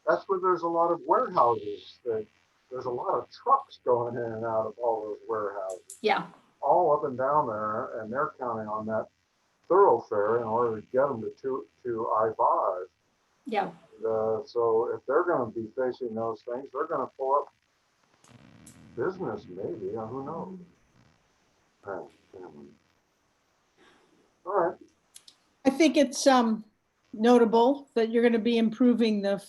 that's where there's a lot of warehouses. There's a lot of trucks going in and out of all those warehouses. Yeah. All up and down there, and they're counting on that thoroughfare in order to get them to I-5. Yeah. So if they're going to be facing those things, they're going to pull up business, maybe. Who knows? All right. I think it's notable that you're going to be improving the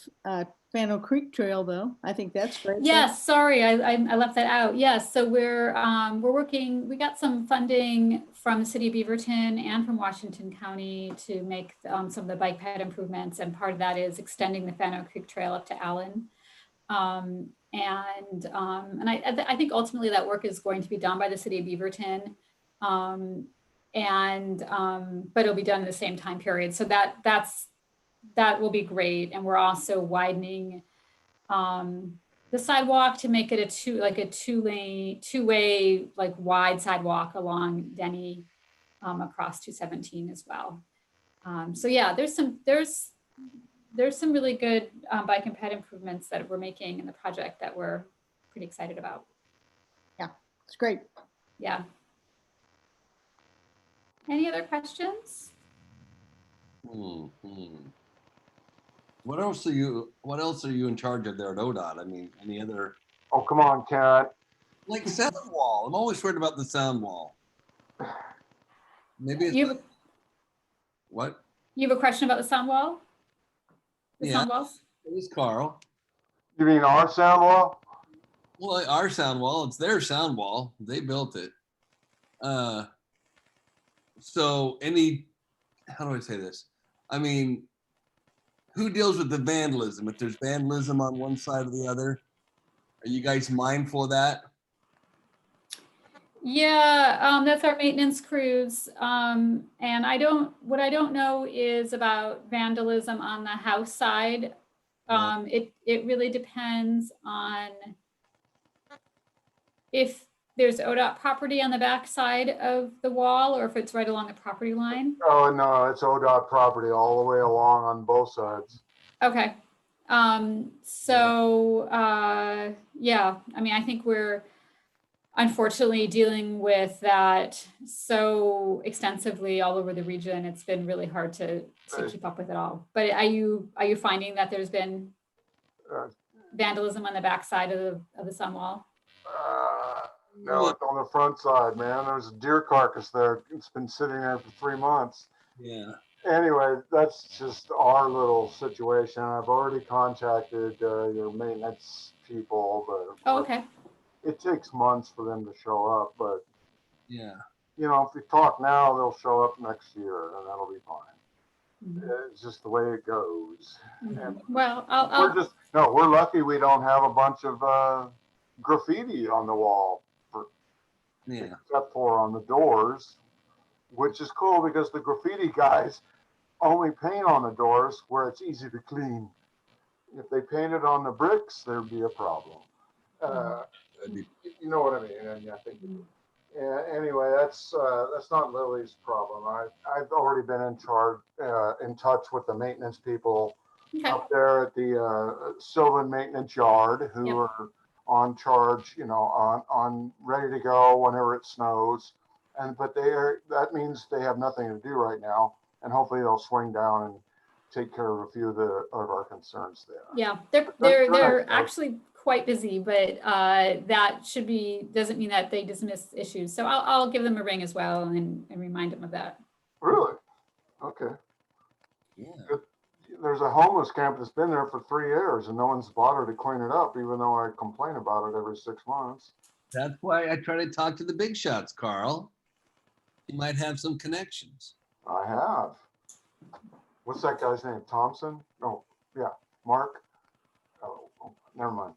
Fano Creek Trail, though. I think that's great. Yes, sorry, I left that out. Yes, so we're working, we got some funding from the city of Beaverton and from Washington County to make some of the bike ped improvements. And part of that is extending the Fano Creek Trail up to Allen. And I think ultimately that work is going to be done by the city of Beaverton. But it'll be done in the same time period. So that will be great. And we're also widening the sidewalk to make it a two-way, like wide sidewalk along Denny across 217 as well. So yeah, there's some really good bike and ped improvements that we're making in the project that we're pretty excited about. Yeah, it's great. Yeah. Any other questions? What else are you in charge of there at ODOT? I mean, any other? Oh, come on, Kat. Like sound wall. I'm always worried about the sound wall. Maybe it's what? You have a question about the sound wall? Sound walls? It was Carl. You mean our sound wall? Well, our sound wall. It's their sound wall. They built it. So how do I say this? I mean, who deals with the vandalism? If there's vandalism on one side or the other, are you guys mindful of that? Yeah, that's our maintenance crews. And what I don't know is about vandalism on the house side. It really depends on if there's ODOT property on the back side of the wall or if it's right along the property line. Oh, no, it's ODOT property all the way along on both sides. Okay. Yeah, I mean, I think we're unfortunately dealing with that so extensively all over the region. It's been really hard to keep up with it all. But are you finding that there's been vandalism on the back side of the sun wall? No, it's on the front side, man. There's a deer carcass there. It's been sitting there for 3 months. Yeah. Anyway, that's just our little situation. I've already contacted your maintenance people, but oh, okay. It takes months for them to show up. But yeah, you know, if we talk now, they'll show up next year, and that'll be fine. Mm-hmm. It's just the way it goes. Mm-hmm. Well, we're lucky we don't have a bunch of graffiti on the wall. Except for on the doors, which is cool because the graffiti guys only paint on the doors where it's easy to clean. If they painted on the bricks, there'd be a problem. You know what I mean? And I think. Yeah, anyway, that's not Lily's problem. I've already been in touch with the maintenance people Okay. up there at the Sylvan Maintenance Yard who Yep. are on charge, on ready to go whenever it snows. But that means they have nothing to do right now, and hopefully they'll swing down and take care of a few of our concerns there. Yeah, they're they're nice. actually quite busy, but that doesn't mean that they dismiss issues. So I'll give them a ring as well and remind them of that. Really? Okay. Yeah. There's a homeless camp that's been there for 3 years and no one's bothered to clean it up, even though I complain about it every 6 months. That's why I try to talk to the big shots, Carl. You might have some connections. I have. What's that guy's name? Thompson? Oh, yeah. Mark? Oh, never mind.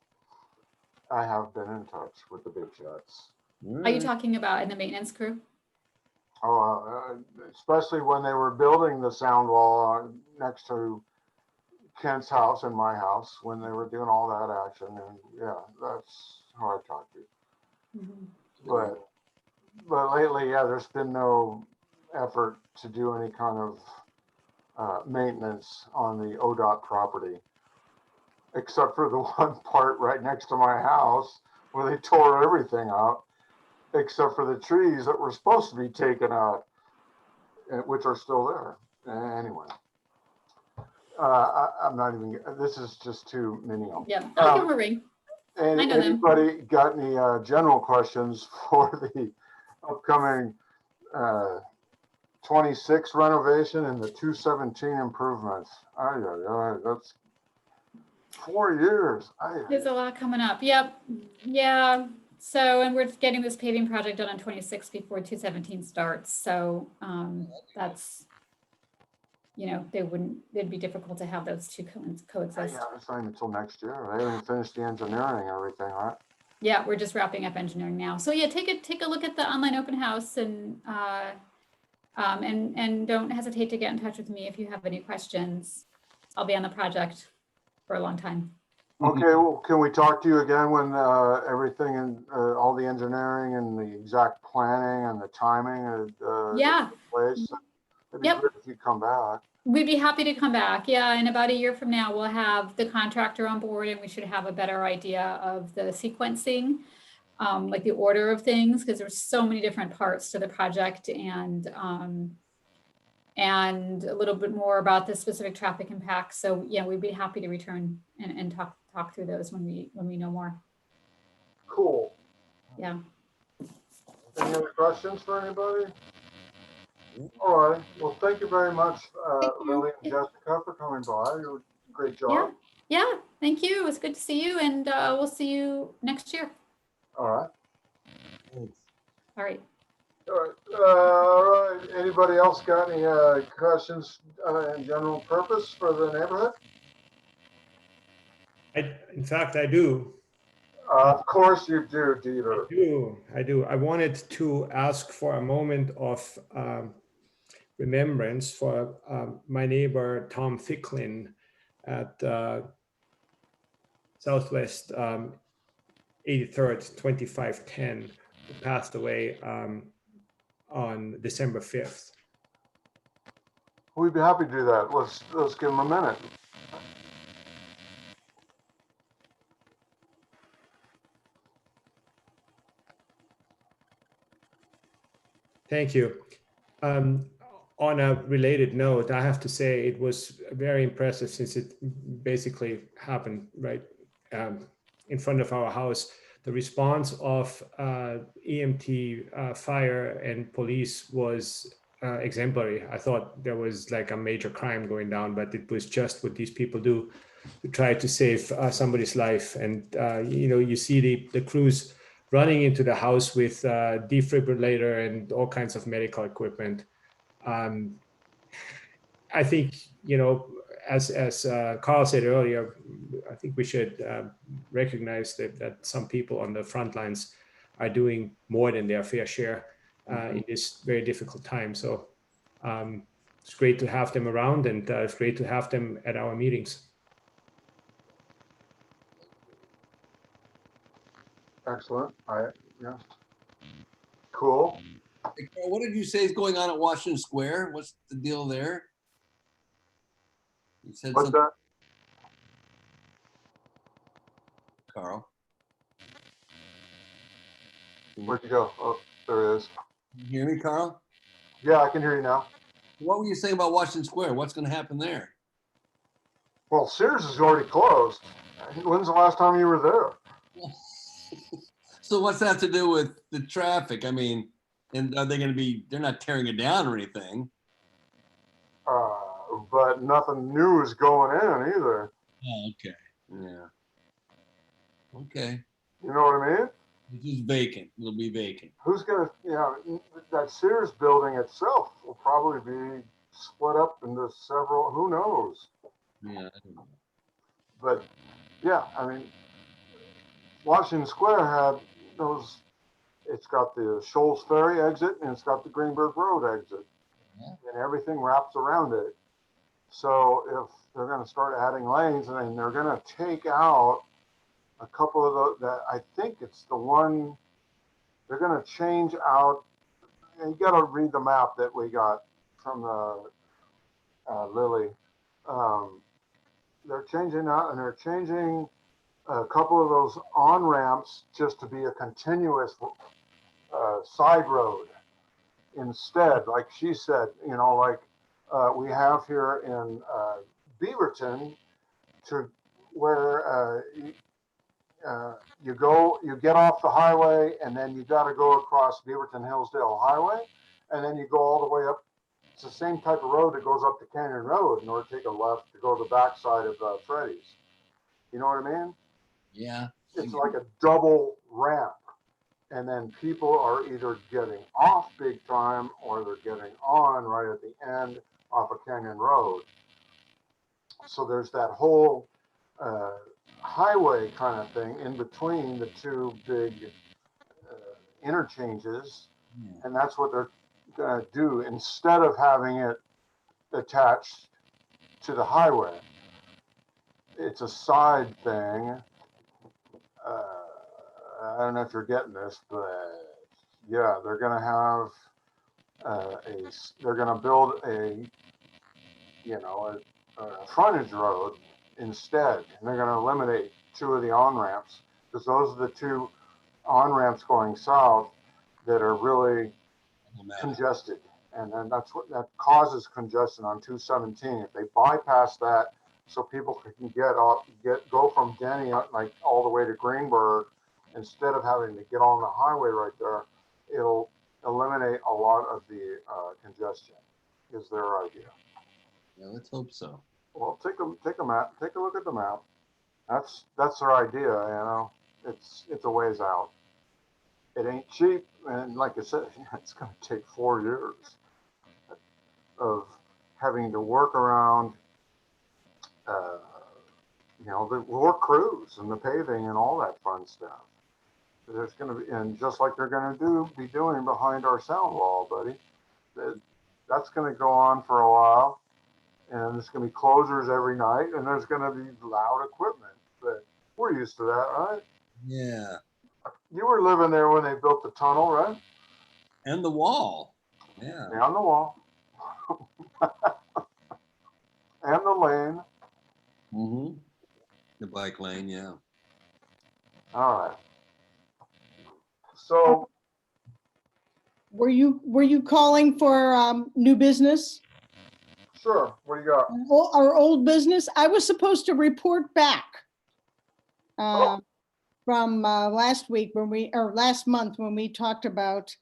I have been in touch with the big shots. Are you talking about in the maintenance crew? Oh, especially when they were building the sound wall next to Kent's house and my house, when they were doing all that action. And yeah, that's how I talk to you. Mm-hmm. But lately, yeah, there's been no effort to do any kind of maintenance on the ODOT property, except for the one part right next to my house where they tore everything out, except for the trees that were supposed to be taken out, which are still there. Anyway, I'm not even, this is just too menial. Yeah, I'll give them a ring. And I know them. anybody got any general questions for the upcoming 26 renovation and the 217 improvements? That's 4 years. There's a lot coming up. Yep. Yeah. So, and we're getting this paving project done on 26 before 217 starts. So that's, it'd be difficult to have those two coexist. Yeah, it's not even until next year. They haven't finished the engineering and everything, right? Yeah, we're just wrapping up engineering now. So yeah, take a look at the online open house and don't hesitate to get in touch with me if you have any questions. I'll be on the project for a long time. Okay, well, can we talk to you again when everything and all the engineering and the exact planning and the timing Yeah. is in place? It'd be Yep. great if you come back. We'd be happy to come back. Yeah, in about a year from now, we'll have the contractor on board and we should have a better idea of the sequencing, like the order of things, because there's so many different parts to the project and a little bit more about the specific traffic impacts. So yeah, we'd be happy to return and talk through those when we know more. Cool. Yeah. Any other questions for anybody? All right. Well, thank you very much, Lili and Jessica, for coming by. You did a great job. Yeah. Thank you. It was good to see you, and we'll see you next year. All right. All right. All right. Anybody else got any questions in general purpose for the neighborhood? In fact, I do. Of course you do, Dieter. I do. I wanted to ask for a moment of remembrance for my neighbor, Tom Ficklin at Southwest 83rd, 2510, who passed away on December 5th. We'd be happy to do that. Let's give him a minute. Thank you. On a related note, I have to say it was very impressive since it basically happened right in front of our house. The response of EMT, fire, and police was exemplary. I thought there was like a major crime going down, but it was just what these people do to try to save somebody's life. And you see the crews running into the house with defibrillator and all kinds of medical equipment. I think, as Carl said earlier, I think we should recognize that some people on the front lines are doing more than their fair share in this very difficult time. So it's great to have them around, and it's great to have them at our meetings. Excellent. Yeah. Cool. Hey, Carl, what did you say is going on at Washington Square? What's the deal there? You said What's something, that? Carl. Where'd you go? Oh, there it is. Can you hear me, Carl? Yeah, I can hear you now. What were you saying about Washington Square? What's going to happen there? Well, Sears is already closed. When's the last time you were there? So what's that to do with the traffic? I mean, and are they going to be, they're not tearing it down or anything. But nothing new is going in either. Oh, okay. Yeah. Okay. You know what I mean? It's just vacant. It'll be vacant. Who's gonna, that Sears building itself will probably be split up into several, who knows? Yeah. I don't know. But yeah, I mean, Washington Square had those, it's got the Shoals Ferry exit and it's got the Greenberg Road exit. Yeah. And everything wraps around it. So if they're going to start adding lanes, and then they're going to take out a couple of those, that I think it's the one, they're going to change out, and you got to read the map that we got from Lili. They're changing out, and they're changing a couple of those on-ramps just to be a continuous side road instead, like she said, like we have here in Beaverton, to where you get off the highway, and then you got to go across Beaverton Hillsdale Highway, and then you go all the way up. It's the same type of road that goes up to Canyon Road in order to take a left to go to the backside of Freddy's. You know what I mean? Yeah. It's like a double ramp. And then people are either getting off big time or they're getting on right at the end off of Canyon Road. So there's that whole highway kind of thing in between the two big interchanges. Yeah. And that's what they're going to do instead of having it attached to the highway. It's a side thing. I don't know if you're getting this, but yeah, they're going to have they're going to build a frontage road instead. And they're going to eliminate two of the on-ramps, because those are the two on-ramps going south that are really congested. And then that causes congestion on 217. If they bypass that, so people can go from Denny like all the way to Greenberg, instead of having to get on the highway right there, it'll eliminate a lot of the congestion, is their idea. Yeah, let's hope so. Well, take a look at the map. That's their idea, It's a ways out. It ain't cheap, and like I said, it's going to take 4 years of having to work around the work crews and the paving and all that fun stuff. There's going to be, and just like they're going to be doing behind our sound wall, buddy, that's going to go on for a while, and there's going to be closures every night, and there's going to be loud equipment. But we're used to that, right? Yeah. You were living there when they built the tunnel, right? And the wall. Yeah. And the wall. And the lane. Mm-hmm. The bike lane, yeah. All right. So Were you calling for new business? sure. What do you got? Our old business? I was supposed to report back from last month when we talked about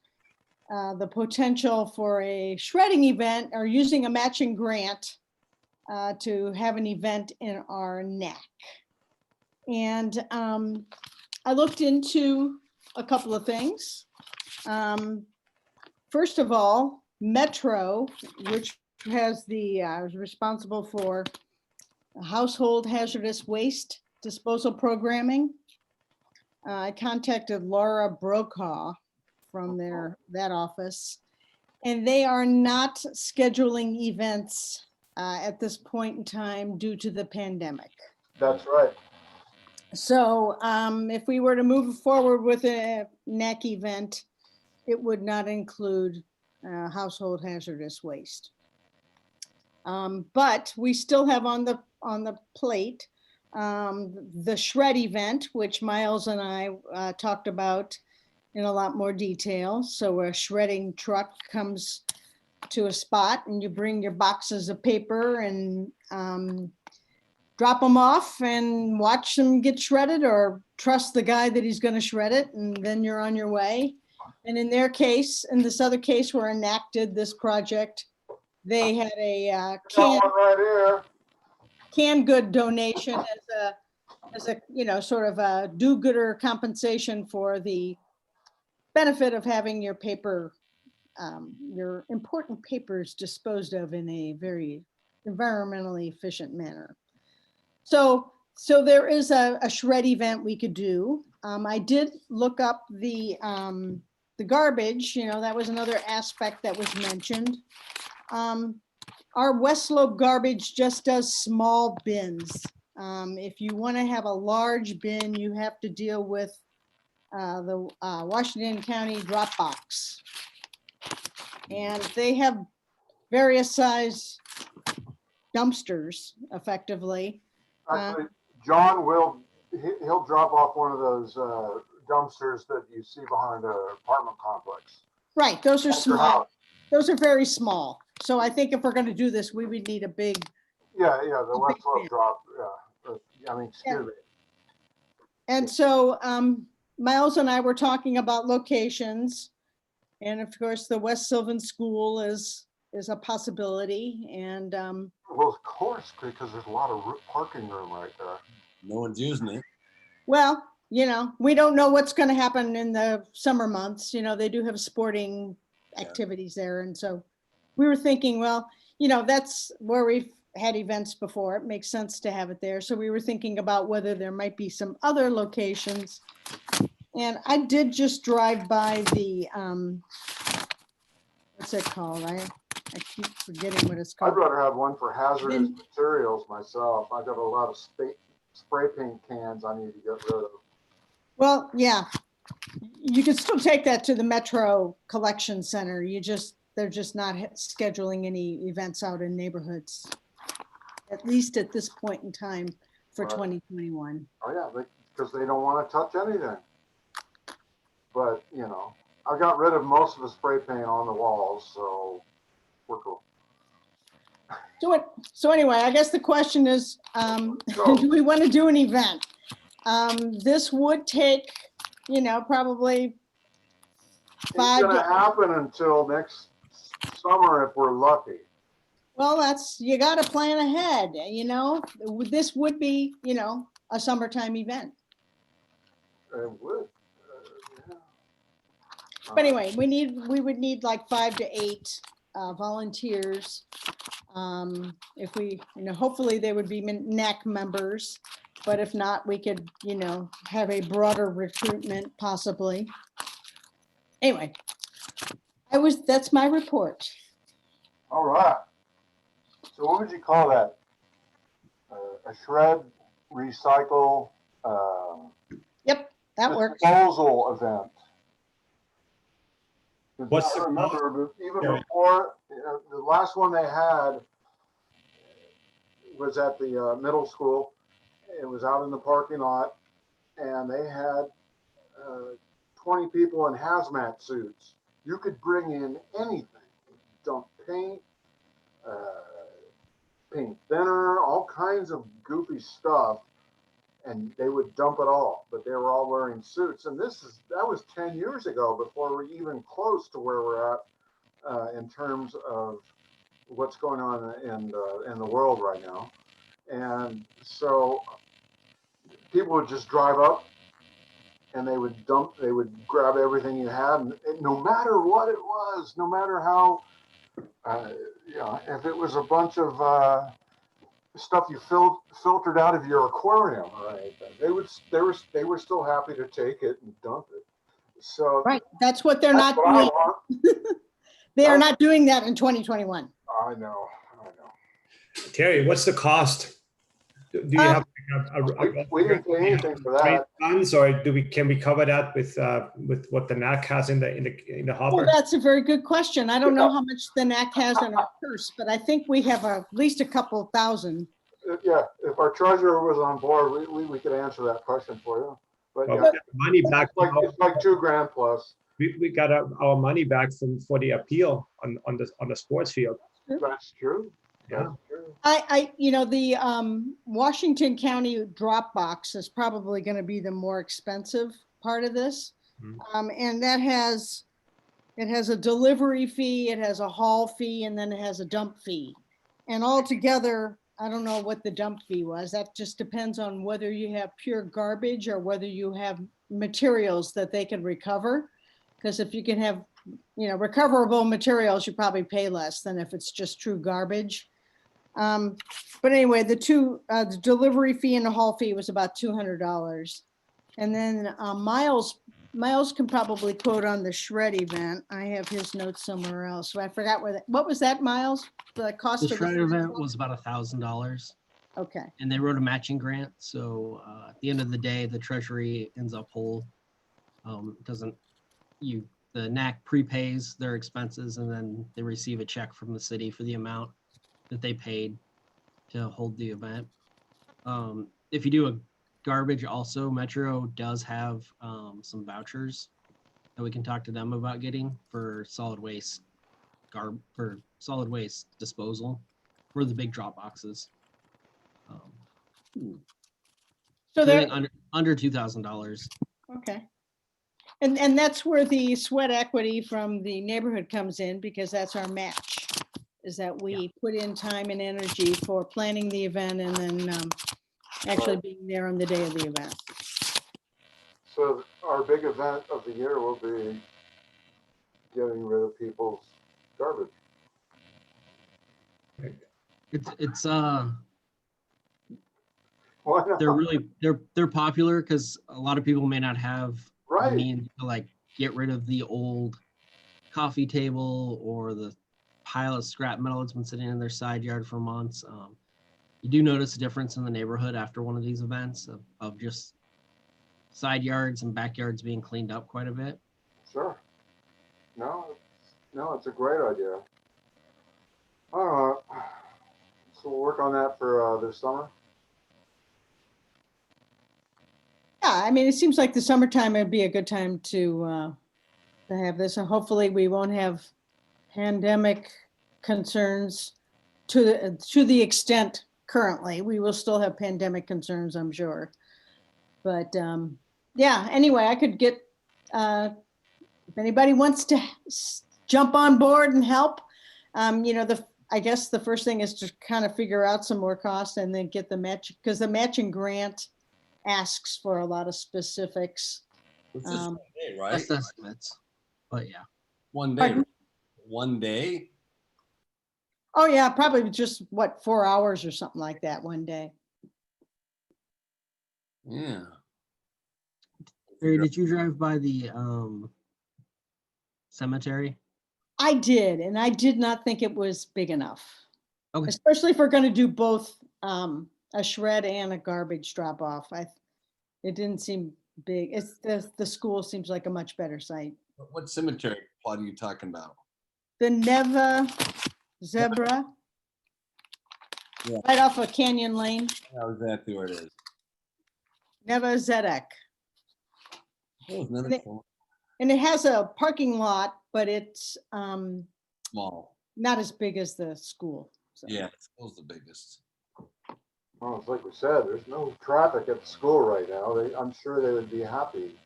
the potential for a shredding event or using a matching grant to have an event in our NAC. And I looked into a couple of things. First of all, Metro, which has is responsible for household hazardous waste disposal programming. I contacted Laura Brokaw from that office, And they are not scheduling events at this point in time due to the pandemic. That's right. So if we were to move forward with a NAC event, it would not include household hazardous waste. But we still have on the plate the shred event, which Miles and I talked about in a lot more detail. So a shredding truck comes to a spot and you bring your boxes of paper and drop them off and watch them get shredded, or trust the guy that he's going to shred it, and then you're on your way. And in their case, in this other case where NAC did this project, they had a canned good donation as a sort of a do-gooder compensation for the benefit of having your paper, your important papers disposed of in a very environmentally efficient manner. So there is a shred event we could do. I did look up the garbage, that was another aspect that was mentioned. Our West Slope garbage just does small bins. If you want to have a large bin, you have to deal with the Washington County drop box. And they have various size dumpsters effectively. Actually, John he'll drop off one of those dumpsters that you see behind an apartment complex. Right, those are small. Those are very small. So I think if we're going to do this, we would need a big. Yeah, the West Slope drop. Yeah, excuse me. And so Miles and I were talking about locations, and of course the West Sylvan School is a possibility. And well, of course, because there's a lot of parking room right there. No one's using it. Well, we don't know what's going to happen in the summer months. They do have sporting activities there. And so we were thinking, well, that's where we've had events before. It makes sense to have it there. So we were thinking about whether there might be some other locations. And I did just drive by the, what's it called? I keep forgetting what it's called. I'd rather have one for hazardous materials myself. I've got a lot of spray paint cans I need to get rid of. Well, yeah, you can still take that to the Metro Collection Center. They're just not scheduling any events out in neighborhoods, at least at this point in time for 2021. Oh yeah, because they don't want to touch anything. But I got rid of most of the spray paint on the walls, so we're cool. So anyway, I guess the question is, do we want to do an event? This would take, probably It's going to happen until next summer if we're lucky. Well, you got to plan ahead. This would be, a summertime event. It would. Yeah. But anyway, we would need like 5 to 8 volunteers. If we, hopefully they would be NAC members, but if not, we could, have a broader recruitment possibly. Anyway, that's my report. All right. So what would you call that? A shred, recycle, Yep, that works. Disposal event. What's I remember even before the last one they had was at the middle school. It was out in the parking lot, and they had 20 people in hazmat suits. You could bring in anything, dump paint, paint thinner, all kinds of goofy stuff, and they would dump it all. But they were all wearing suits, and that was 10 years ago, before we're even close to where we're at in terms of what's going on in the world right now. And so people would just drive up and they would grab everything you had, and no matter what it was, no matter how, if it was a bunch of stuff you filtered out of your aquarium, right? They were still happy to take it and dump it. So right, that's what they're not doing. They are not doing that in 2021. I know. Terry, what's the cost? Do you have We didn't pay anything for that. funds, or can we cover that with what the NAC has in the Well, hopper? that's a very good question. I don't know how much the NAC has in our purse, but I think we have at least a couple thousand. Yeah, if our treasurer was on board, we could answer that question for you. But Well, yeah, we got money back. it's like $2,000 plus. We got our money back for the appeal on the sports field. That's true. Yeah. That's true. The Washington County drop box is probably going to be the more expensive part of this. And that it has a delivery fee, it has a haul fee, and then it has a dump fee. And altogether, I don't know what the dump fee was. That just depends on whether you have pure garbage or whether you have materials that they can recover. Because if you can have, recoverable materials, you probably pay less than if it's just true garbage. But anyway, the delivery fee and the haul fee was about $200. And then Miles can probably quote on the shred event. I have his notes somewhere else. So I forgot what was that, Miles? The cost The of shred event was about $1,000. Okay. And they wrote a matching grant. So at the end of the day, the treasury ends up whole. The NAC prepays their expenses and then they receive a check from the city for the amount that they paid to hold the event. If you do a garbage also, Metro does have some vouchers that we can talk to them about getting for solid waste disposal for the big drop boxes. So they're under $2,000. okay. And that's where the sweat equity from the neighborhood comes in, because that's our match, is that we put in time and energy for planning the event and then actually being there on the day of the event. So our big event of the year will be getting rid of people's garbage. It's Why not? they're popular because a lot of people may not have Right. means to get rid of the old coffee table or the pile of scrap metal that's been sitting in their side yard for months. You do notice a difference in the neighborhood after one of these events of just side yards and backyards being cleaned up quite a bit. Sure. No, it's a great idea. All right. So we'll work on that for this summer. Yeah, I mean, it seems like the summertime would be a good time to have this, and hopefully we won't have pandemic concerns to the extent currently. We will still have pandemic concerns, I'm sure. But yeah, anyway, I could get, if anybody wants to jump on board and help, I guess the first thing is to kind of figure out some more costs and then get the match, because the matching grant asks for a lot of specifics. It's just 1 day, right? Best estimates, but yeah. 1 day. Pardon? 1 day? Oh yeah, probably just 4 hours or something like that one day. Yeah. Barry, did you drive by the cemetery? I did, and I did not think it was big enough. Okay. Especially if we're going to do both a shred and a garbage drop off. It didn't seem big. It's the school seems like a much better site. What cemetery plot are you talking about? The Neva Zebra, Yeah. right off of Canyon Lane. I know exactly where it is. Neva Zedek. Oh, it's another And it- one. And it has a parking lot, but it's Small. not as big as the school. So. Yeah, it's the biggest. Well, it's like we said, there's no traffic at the school right now. I'm sure they would be happy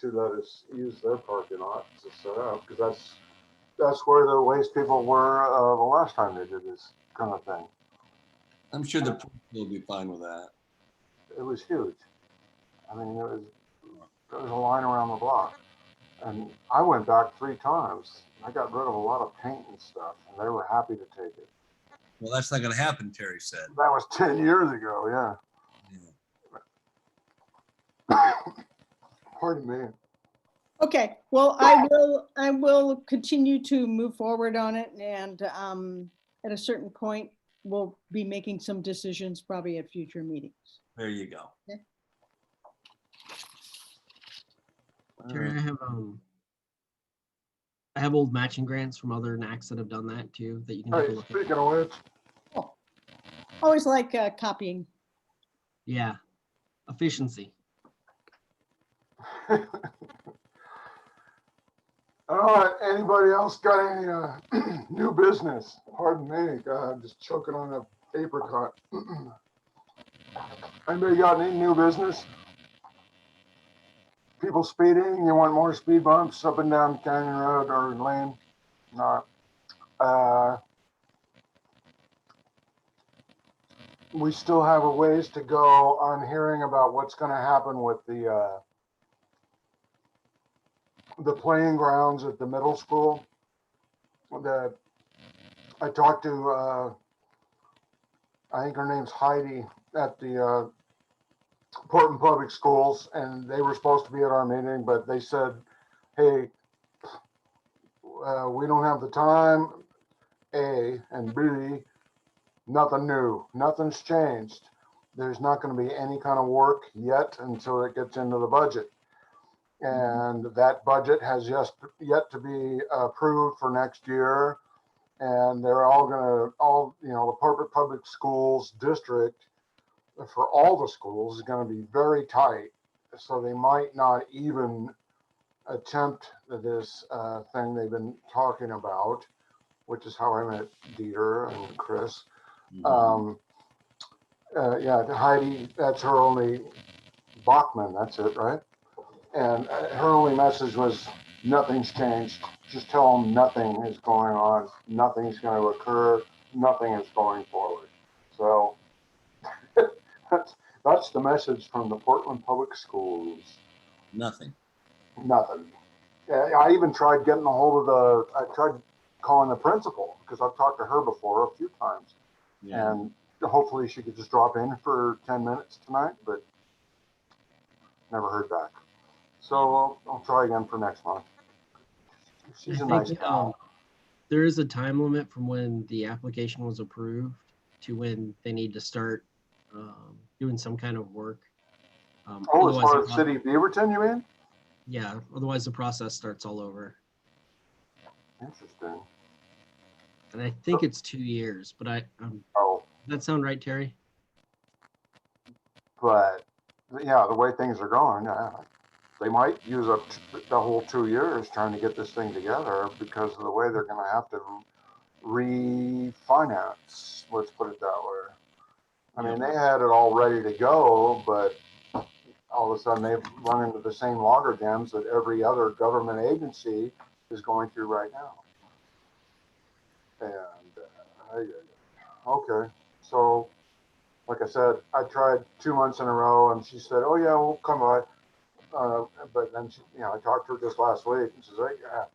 to let us use their parking lot to set up, because that's where the waste people were the last time they did this kind of thing. I'm sure the principal will be fine with that. It was huge. I mean, there was a line around the block. And I went back 3 times. I got rid of a lot of paint and stuff, and they were happy to take it. Well, that's not going to happen, Terry said. That was 10 years ago, yeah. Pardon me. Okay, well, I will continue to move forward on it, and at a certain point, we'll be making some decisions probably at future meetings. There you go. Okay. Terry, I have old matching grants from other NACs that have done that too, that you can take a Hey, look at. speaking of which, Always like copying. Yeah, efficiency. all right, anybody else got any new business? Pardon me, I'm just choking on a apricot. Anybody got any new business? People speeding, you want more speed bumps up and down Canyon Road or Lane? No. We still have a ways to go on hearing about what's going to happen with the playing grounds at the middle school. That I talked to, I think her name's Heidi at the Portland Public Schools, and they were supposed to be at our meeting, but they said, hey, we don't have the time, A, and B, nothing new, nothing's changed. There's not going to be any kind of work yet until it gets into the budget. And that budget has yet to be approved for next year. And they're all going to, the Portland Public Schools district for all the schools is going to be very tight. So they might not even attempt this thing they've been talking about, which is how I met Dieter and Chris. Yeah, Heidi, that's her only, Bachman, that's it, right? And her only message was nothing's changed. Just tell them nothing is going on. Nothing's going to occur. Nothing is going forward. So that's the message from the Portland Public Schools. Nothing. Nothing. I even tried getting a hold of I tried calling the principal because I've talked to her before a few times. Yeah. And hopefully she could just drop in for 10 minutes tonight, but never heard back. So I'll try again for next month. She's a nice gal. There is a time limit from when the application was approved to when they need to start doing some kind of work. As far as City of Beaverton, you mean? Yeah, otherwise the process starts all over. Interesting. And I think it's 2 years, but does that sound right, Terry? But yeah, the way things are going, they might use up the whole 2 years trying to get this thing together because of the way they're going to have to refinance. Let's put it that way. I mean, they had it all ready to go, but all of a sudden they've run into the same logger jams that every other government agency is going through right now. And okay, so like I said, I tried 2 months in a row, and she said, "Oh yeah, we'll come by." But then she, I talked to her just last week, and she's like, "Yeah,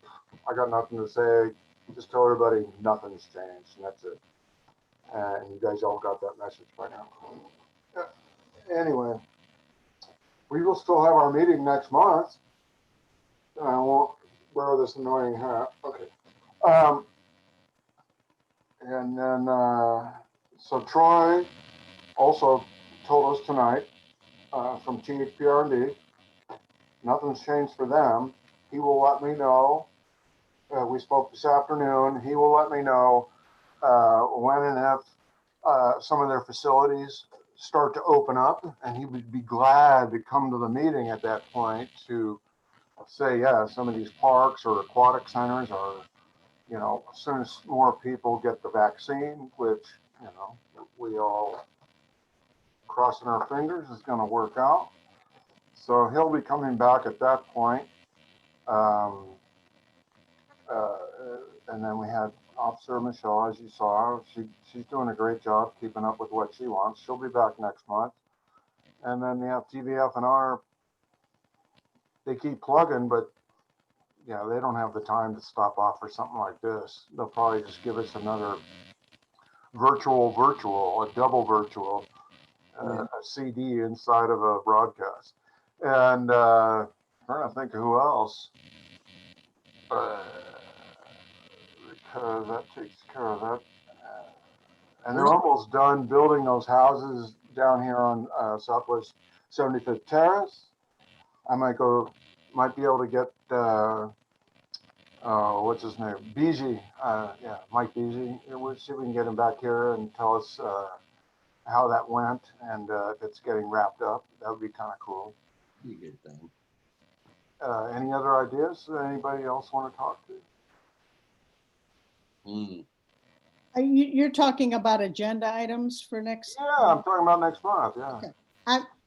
I got nothing to say. Just tell everybody nothing's changed, and that's it." And you guys all got that message by now. Anyway, we will still have our meeting next month. I won't wear this annoying hat. Okay. And then, so Troy also told us tonight from THPRD, nothing's changed for them. He will let me know. We spoke this afternoon. He will let me know when and if some of their facilities start to open up, and he would be glad to come to the meeting at that point to say, yeah, some of these parks or aquatic centers are, as soon as more people get the vaccine, which, we all crossing our fingers is going to work out. So he'll be coming back at that point. And then we had Officer Michelle, as you saw. She's doing a great job keeping up with what she wants. She'll be back next month. And then we have TVF&R. They keep plugging, but yeah, they don't have the time to stop off for something like this. They'll probably just give us another virtual, a double virtual, a CD inside of a broadcast. And Trying to think of who else. Because that takes care of that. And they're almost done building those houses down here on Southwest 75th Terrace. I might be able to get, what's his name? Beege, yeah, Mike Beege. We'll see if we can get him back here and tell us how that went and if it's getting wrapped up. That would be kind of cool. Be a good thing. Any other ideas that anybody else want to talk to? You're talking about agenda items for next? Yeah, I'm talking about next month, yeah. Okay.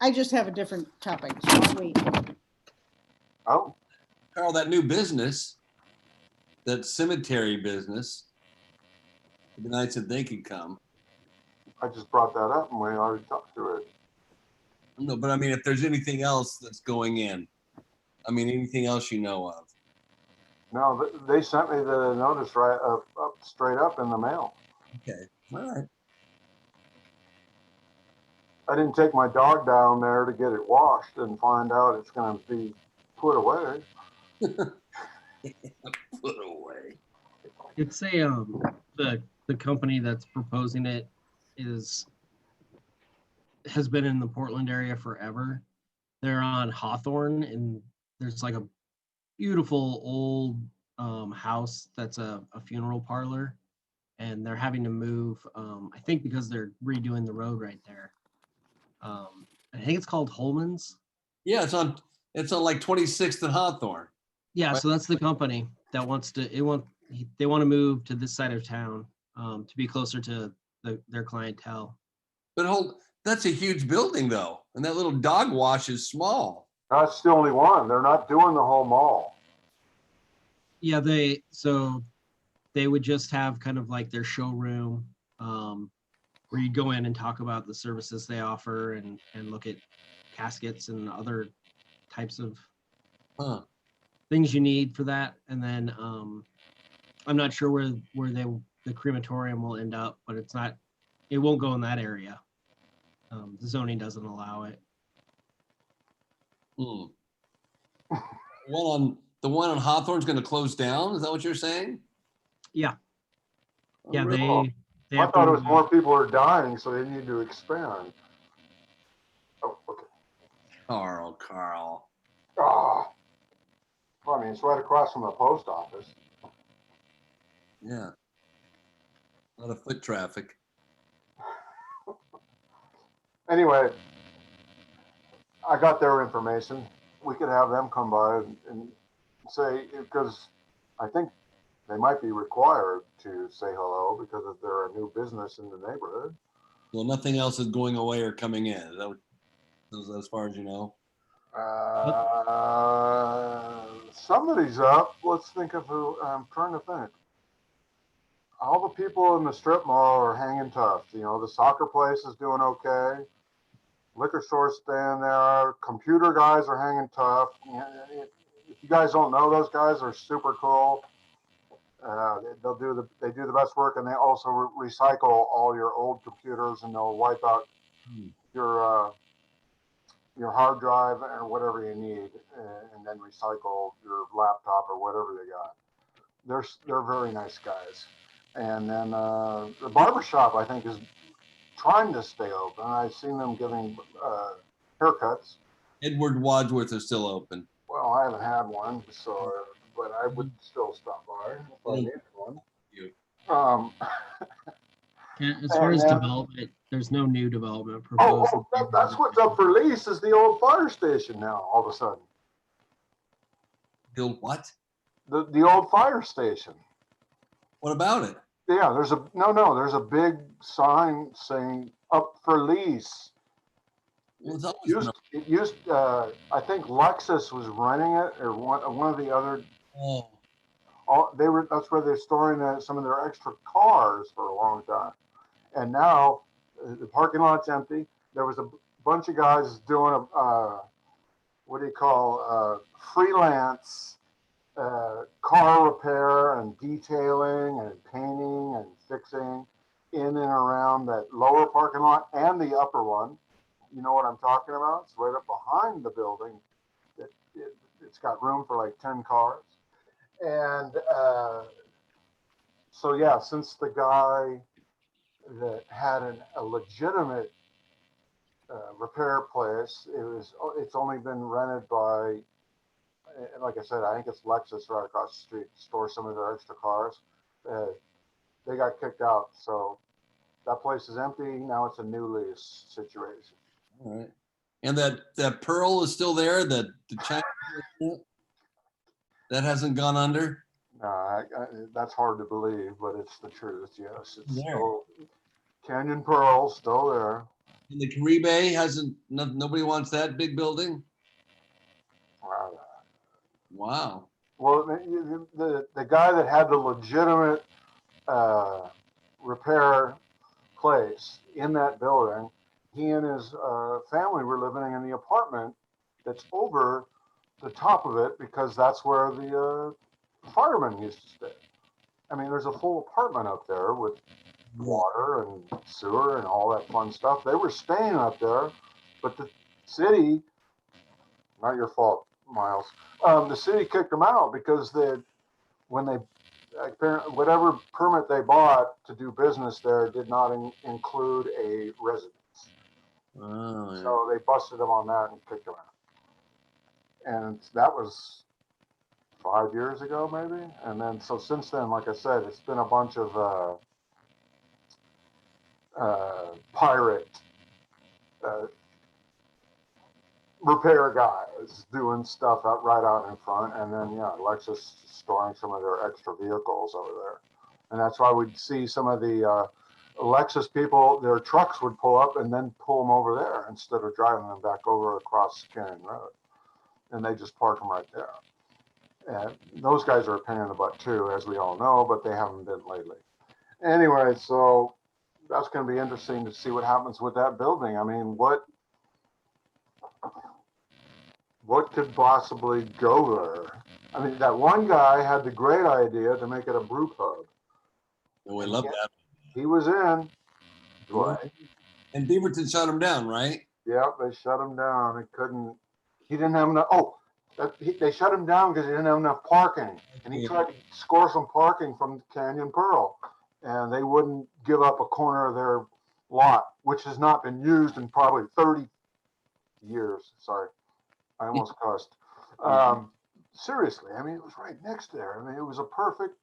I just have a different topic, so I'll wait. Oh, Carl, that new business, that cemetery business, it'd be nice if they could come. I just brought that up and we already talked to it. No, but I mean, if there's anything else that's going in, I mean, anything else you know of? No, they sent me the notice right up straight up in the mail. Okay, all right. I didn't take my dog down there to get it washed and find out it's going to be put away. Put away. It's a the company that's proposing it has been in the Portland area forever. They're on Hawthorne, and there's like a beautiful old house that's a funeral parlor, and they're having to move. I think because they're redoing the road right there. I think it's called Holman's. Yeah, it's on like 26th and Hawthorne. Yeah, Right. so that's the company that they want to move to this side of town to be closer to their clientele. But that's a huge building though, and that little dog wash is small. That's the only one. They're not doing the whole mall. Yeah, they would just have kind of like their showroom where you go in and talk about the services they offer and look at caskets and other types of things you need for that. And then I'm not sure where the crematorium will end up, but it won't go in that area. The zoning doesn't allow it. The one on Hawthorne's going to close down. Is that what you're saying? Yeah. Yeah, Really? they I have thought to it was more people are dying, so they need to expand. Oh, okay. Carl. Ah, well, I mean, it's right across from the post office. Yeah. A lot of foot traffic. Anyway, I got their information. We could have them come by and say, because I think they might be required to say hello because if they're a new business in the neighborhood. Well, nothing else is going away or coming in. Is that as far as you know? Somebody's up. Let's think of who. I'm trying to think. All the people in the strip mall are hanging tough. You know, the soccer place is doing okay. Liquor store's staying there. Computer guys are hanging tough. If you guys don't know, those guys are super cool. They do the best work, and they also recycle all your old computers, and they'll wipe out your hard drive or whatever you need, and then recycle your laptop or whatever they got. They're very nice guys. And then the barbershop, I think, is trying to stay open. I've seen them giving haircuts. Edward Wadsworth is still open. Well, I haven't had one, so but I would still stop by if I needed one. As far as development, there's no new development proposed. That's what's up for lease is the old fire station now, all of a sudden. The old what? The old fire station. What about it? Yeah, there's a big sign saying up for lease. It used I think Lexus was running it, or one of the other. Oh. That's where they're storing some of their extra cars for a long time. And now the parking lot's empty. There was a bunch of guys doing freelance car repair and detailing and painting and fixing in and around that lower parking lot and the upper one. You know what I'm talking about? It's right up behind the building. it's got room for like 10 cars. And so yeah, since the guy that had a legitimate repair place, it's only been rented by, like I said, I think it's Lexus right across the street, store some of their extra cars. They got kicked out, so that place is empty. Now it's a new lease situation. All right. And that Pearl is still there, the China that hasn't gone under? That's hard to believe, but it's the truth. Yes, it's There. still Canyon Pearl, still there. And the Caribe hasn't, nobody wants that big building? Wow. Well, the guy that had the legitimate repair place in that building, he and his family were living in the apartment that's over the top of it, because that's where the firemen used to stay. I mean, there's a full apartment up there with water and sewer and all that fun stuff. They were staying up there, but the city, not your fault, Miles, the city kicked them out because whatever permit they bought to do business there did not include a residence. Oh, yeah. So they busted them on that and kicked them out. And that was 5 years ago, maybe. And then, so since then, like I said, it's been a bunch of pirate repair guys doing stuff right out in front. And then, yeah, Lexus storing some of their extra vehicles over there. And that's why we'd see some of the Lexus people, their trucks would pull up and then pull them over there instead of driving them back over across Canyon Road. And they just park them right there. And those guys are a pain in the butt too, as we all know, but they haven't been lately. Anyway, so that's going to be interesting to see what happens with that building. I mean, what could possibly go there? I mean, that one guy had the great idea to make it a brew pub. Oh, we love that. He was in. Right. And Beaverton shut him down, right? Yep, they shut him down. He didn't have enough. Oh, they shut him down because he didn't have enough parking. And he tried to score some parking from Canyon Pearl. And they wouldn't give up a corner of their lot, which has not been used in probably 30 years. Sorry, I almost cussed. Seriously, I mean, it was right next there. I mean, it was a perfect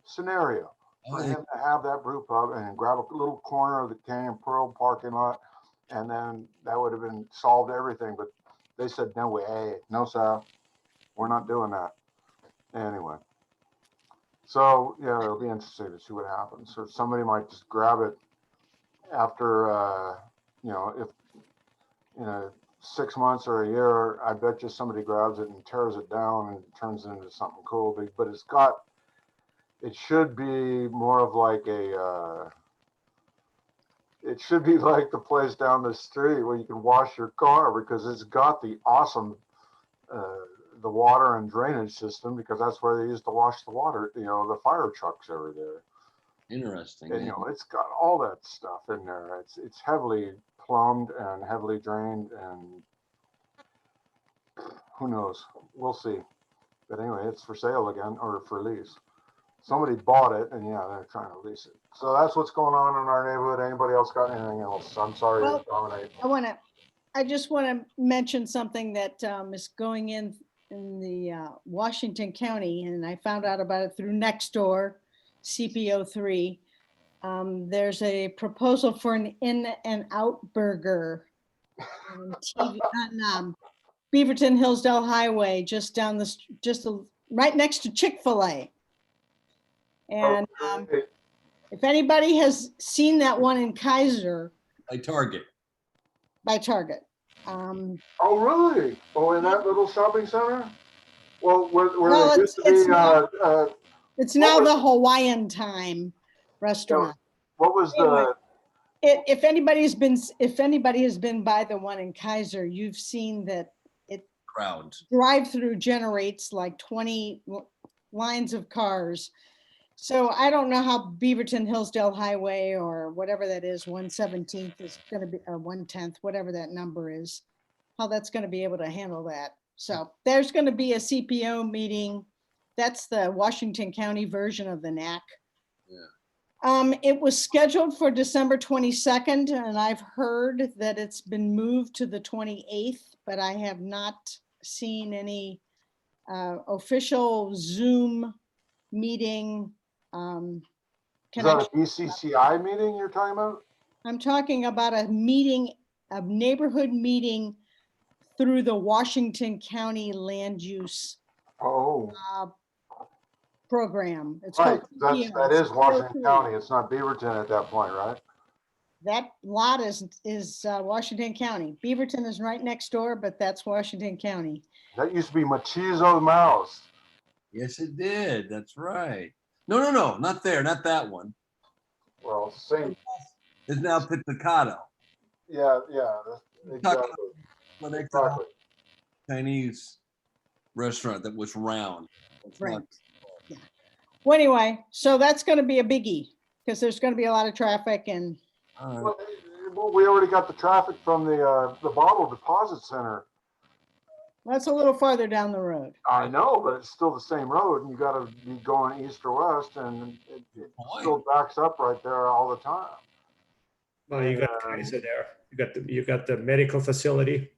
scenario for him to have that brew pub and grab a little corner of the Canyon Pearl parking lot, and then that would have been solved everything. But they said, no way, no, sir, we're not doing that. Anyway, so yeah, it'll be interesting to see what happens. So somebody might just grab it after, if 6 months or a year, I bet you somebody grabs it and tears it down and turns it into something cool. But it should be more of like it should be like the place down the street where you can wash your car, because it's got the awesome, the water and drainage system, because that's where they used to wash the water, the fire trucks over there. Interesting. And, it's got all that stuff in there. It's heavily plumbed and heavily drained, and who knows? We'll see. But anyway, it's for sale again, or for lease. Somebody bought it, and yeah, they're trying to lease it. So that's what's going on in our neighborhood. Anybody else got anything else? I'm sorry to dominate. I just want to mention something that is going in the Washington County, and I found out about it through Nextdoor, CPO3. There's a proposal for an In-N-Out burger on Beaverton Hillsdale Highway, just right next to Chick-fil-A. And if anybody has seen that one in Kaiser. By Target. Oh, really? Oh, in that little shopping center? Well, where No, it used to be, it's now the Hawaiian Time restaurant. What was anyway, if anybody has been by the one in Kaiser, you've seen that drive-through generates like 20 lines of cars. So I don't know how Beaverton Hillsdale Highway, or whatever that is, 117th is going to be, or 110th, whatever that number is, how that's going to be able to handle that. So there's going to be a CPO meeting. That's the Washington County version of the NAC. It was scheduled for December 22nd, and I've heard that it's been moved to the 28th, but I have not seen any official Zoom meeting. Is that a BCCI meeting you're talking about? I'm talking about a meeting, a neighborhood meeting through the Washington County Land Use Oh, program. It's right. called That is Washington THPRD. County. It's not Beaverton at that point, right? That lot is Washington County. Beaverton is right next door, but that's Washington County. That used to be Machizo Mouse. Yes, it did. That's right. No, not there. Not that one. Well, same. It's now Pizzicato. Yeah, exactly. Well, they Exactly. Chinese restaurant that was round. It's Right. not- Well, anyway, so that's going to be a biggie because there's going to be a lot of traffic and all right. Well, we already got the traffic from the bottle deposit center. that's a little farther down the road. I know, but it's still the same road, and you got to be going east or west, and it still backs up right there all the time. Well, you got Kaiser there. You got the medical facility.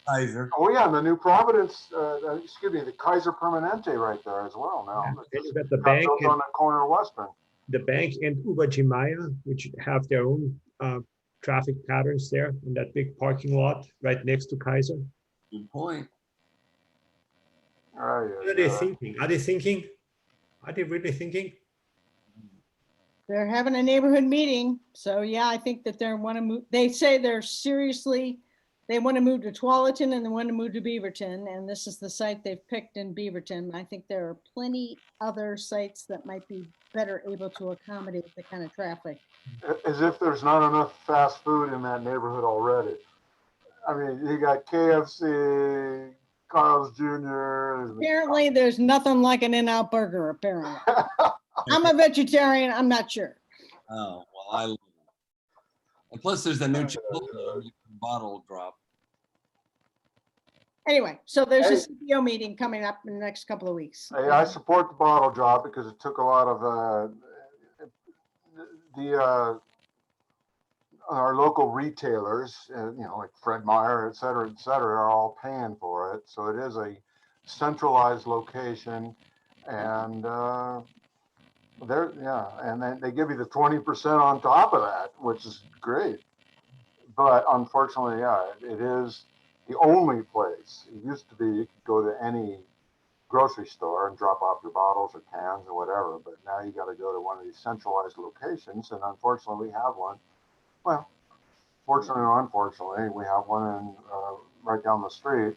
Kaiser. Oh yeah, and the New Providence, the Kaiser Permanente right there as well now. Then you got the Got bank, built on the corner of Western. the bank and Ubajimaya, which have their own traffic patterns there in that big parking lot right next to Kaiser. Good point. Oh, What are they thinking? Are they thinking? Are they really thinking? They're having a neighborhood meeting. So yeah, I think that they want to move. They say they want to move to Tualatin and they want to move to Beaverton. And this is the site they've picked in Beaverton. I think there are plenty other sites that might be better able to accommodate the kind of traffic. As if there's not enough fast food in that neighborhood already. I mean, you got KFC, Carl's Jr. Apparently there's nothing like an In-N-Out burger, apparently. I'm a vegetarian, I'm not sure. Oh, well, I love it. And plus there's the new Chipotle bottle drop. Anyway, so there's a Hey. CPO meeting coming up in the next couple of weeks. Hey, I support the bottle drop because it took a lot of our local retailers, like Fred Meyer, et cetera, are all paying for it. So it is a centralized location, and and then they give you the 20% on top of that, which is great. But unfortunately, it is the only place. It used to be you could go to any grocery store and drop off your bottles or cans or whatever, but now you got to go to one of these centralized locations, and unfortunately we have one. Well, fortunately or unfortunately, we have one in right down the street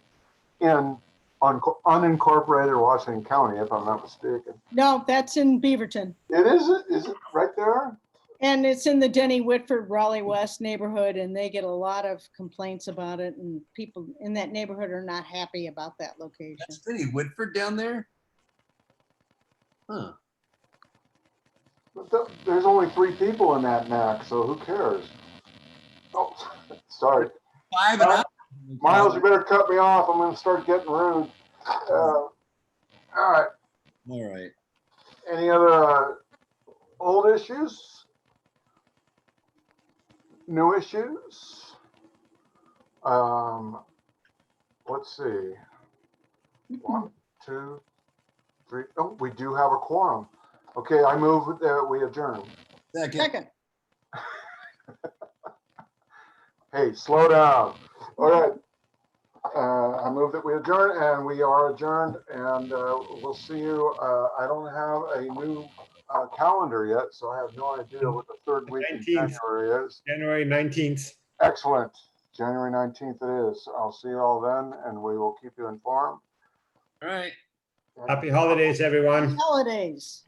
in unincorporated Washington County, if I'm not mistaken. No, that's in Beaverton. Is it right there? And it's in the Denny Whitford Raleigh West neighborhood, and they get a lot of complaints about it, and people in that neighborhood are not happy about that location. That's Denny Whitford down there? Huh. But there's only 3 people in that NAC, so who cares? Oh, sorry. 5 and up. Miles, you better cut me off. I'm going to start getting rude. All right. All right. Any other old issues? New issues? Let's see. 1, 2, 3. Oh, we do have a quorum. Okay, I move that we adjourn. Second. Hey, slow down. All right. I move that we adjourn, and we are adjourned, and we'll see you. I don't have a new calendar yet, so I have no idea what the third week in 19th. January is. January 19th. Excellent. January 19th it is. I'll see you all then, and we will keep you informed. All right. Happy holidays, everyone. Holidays.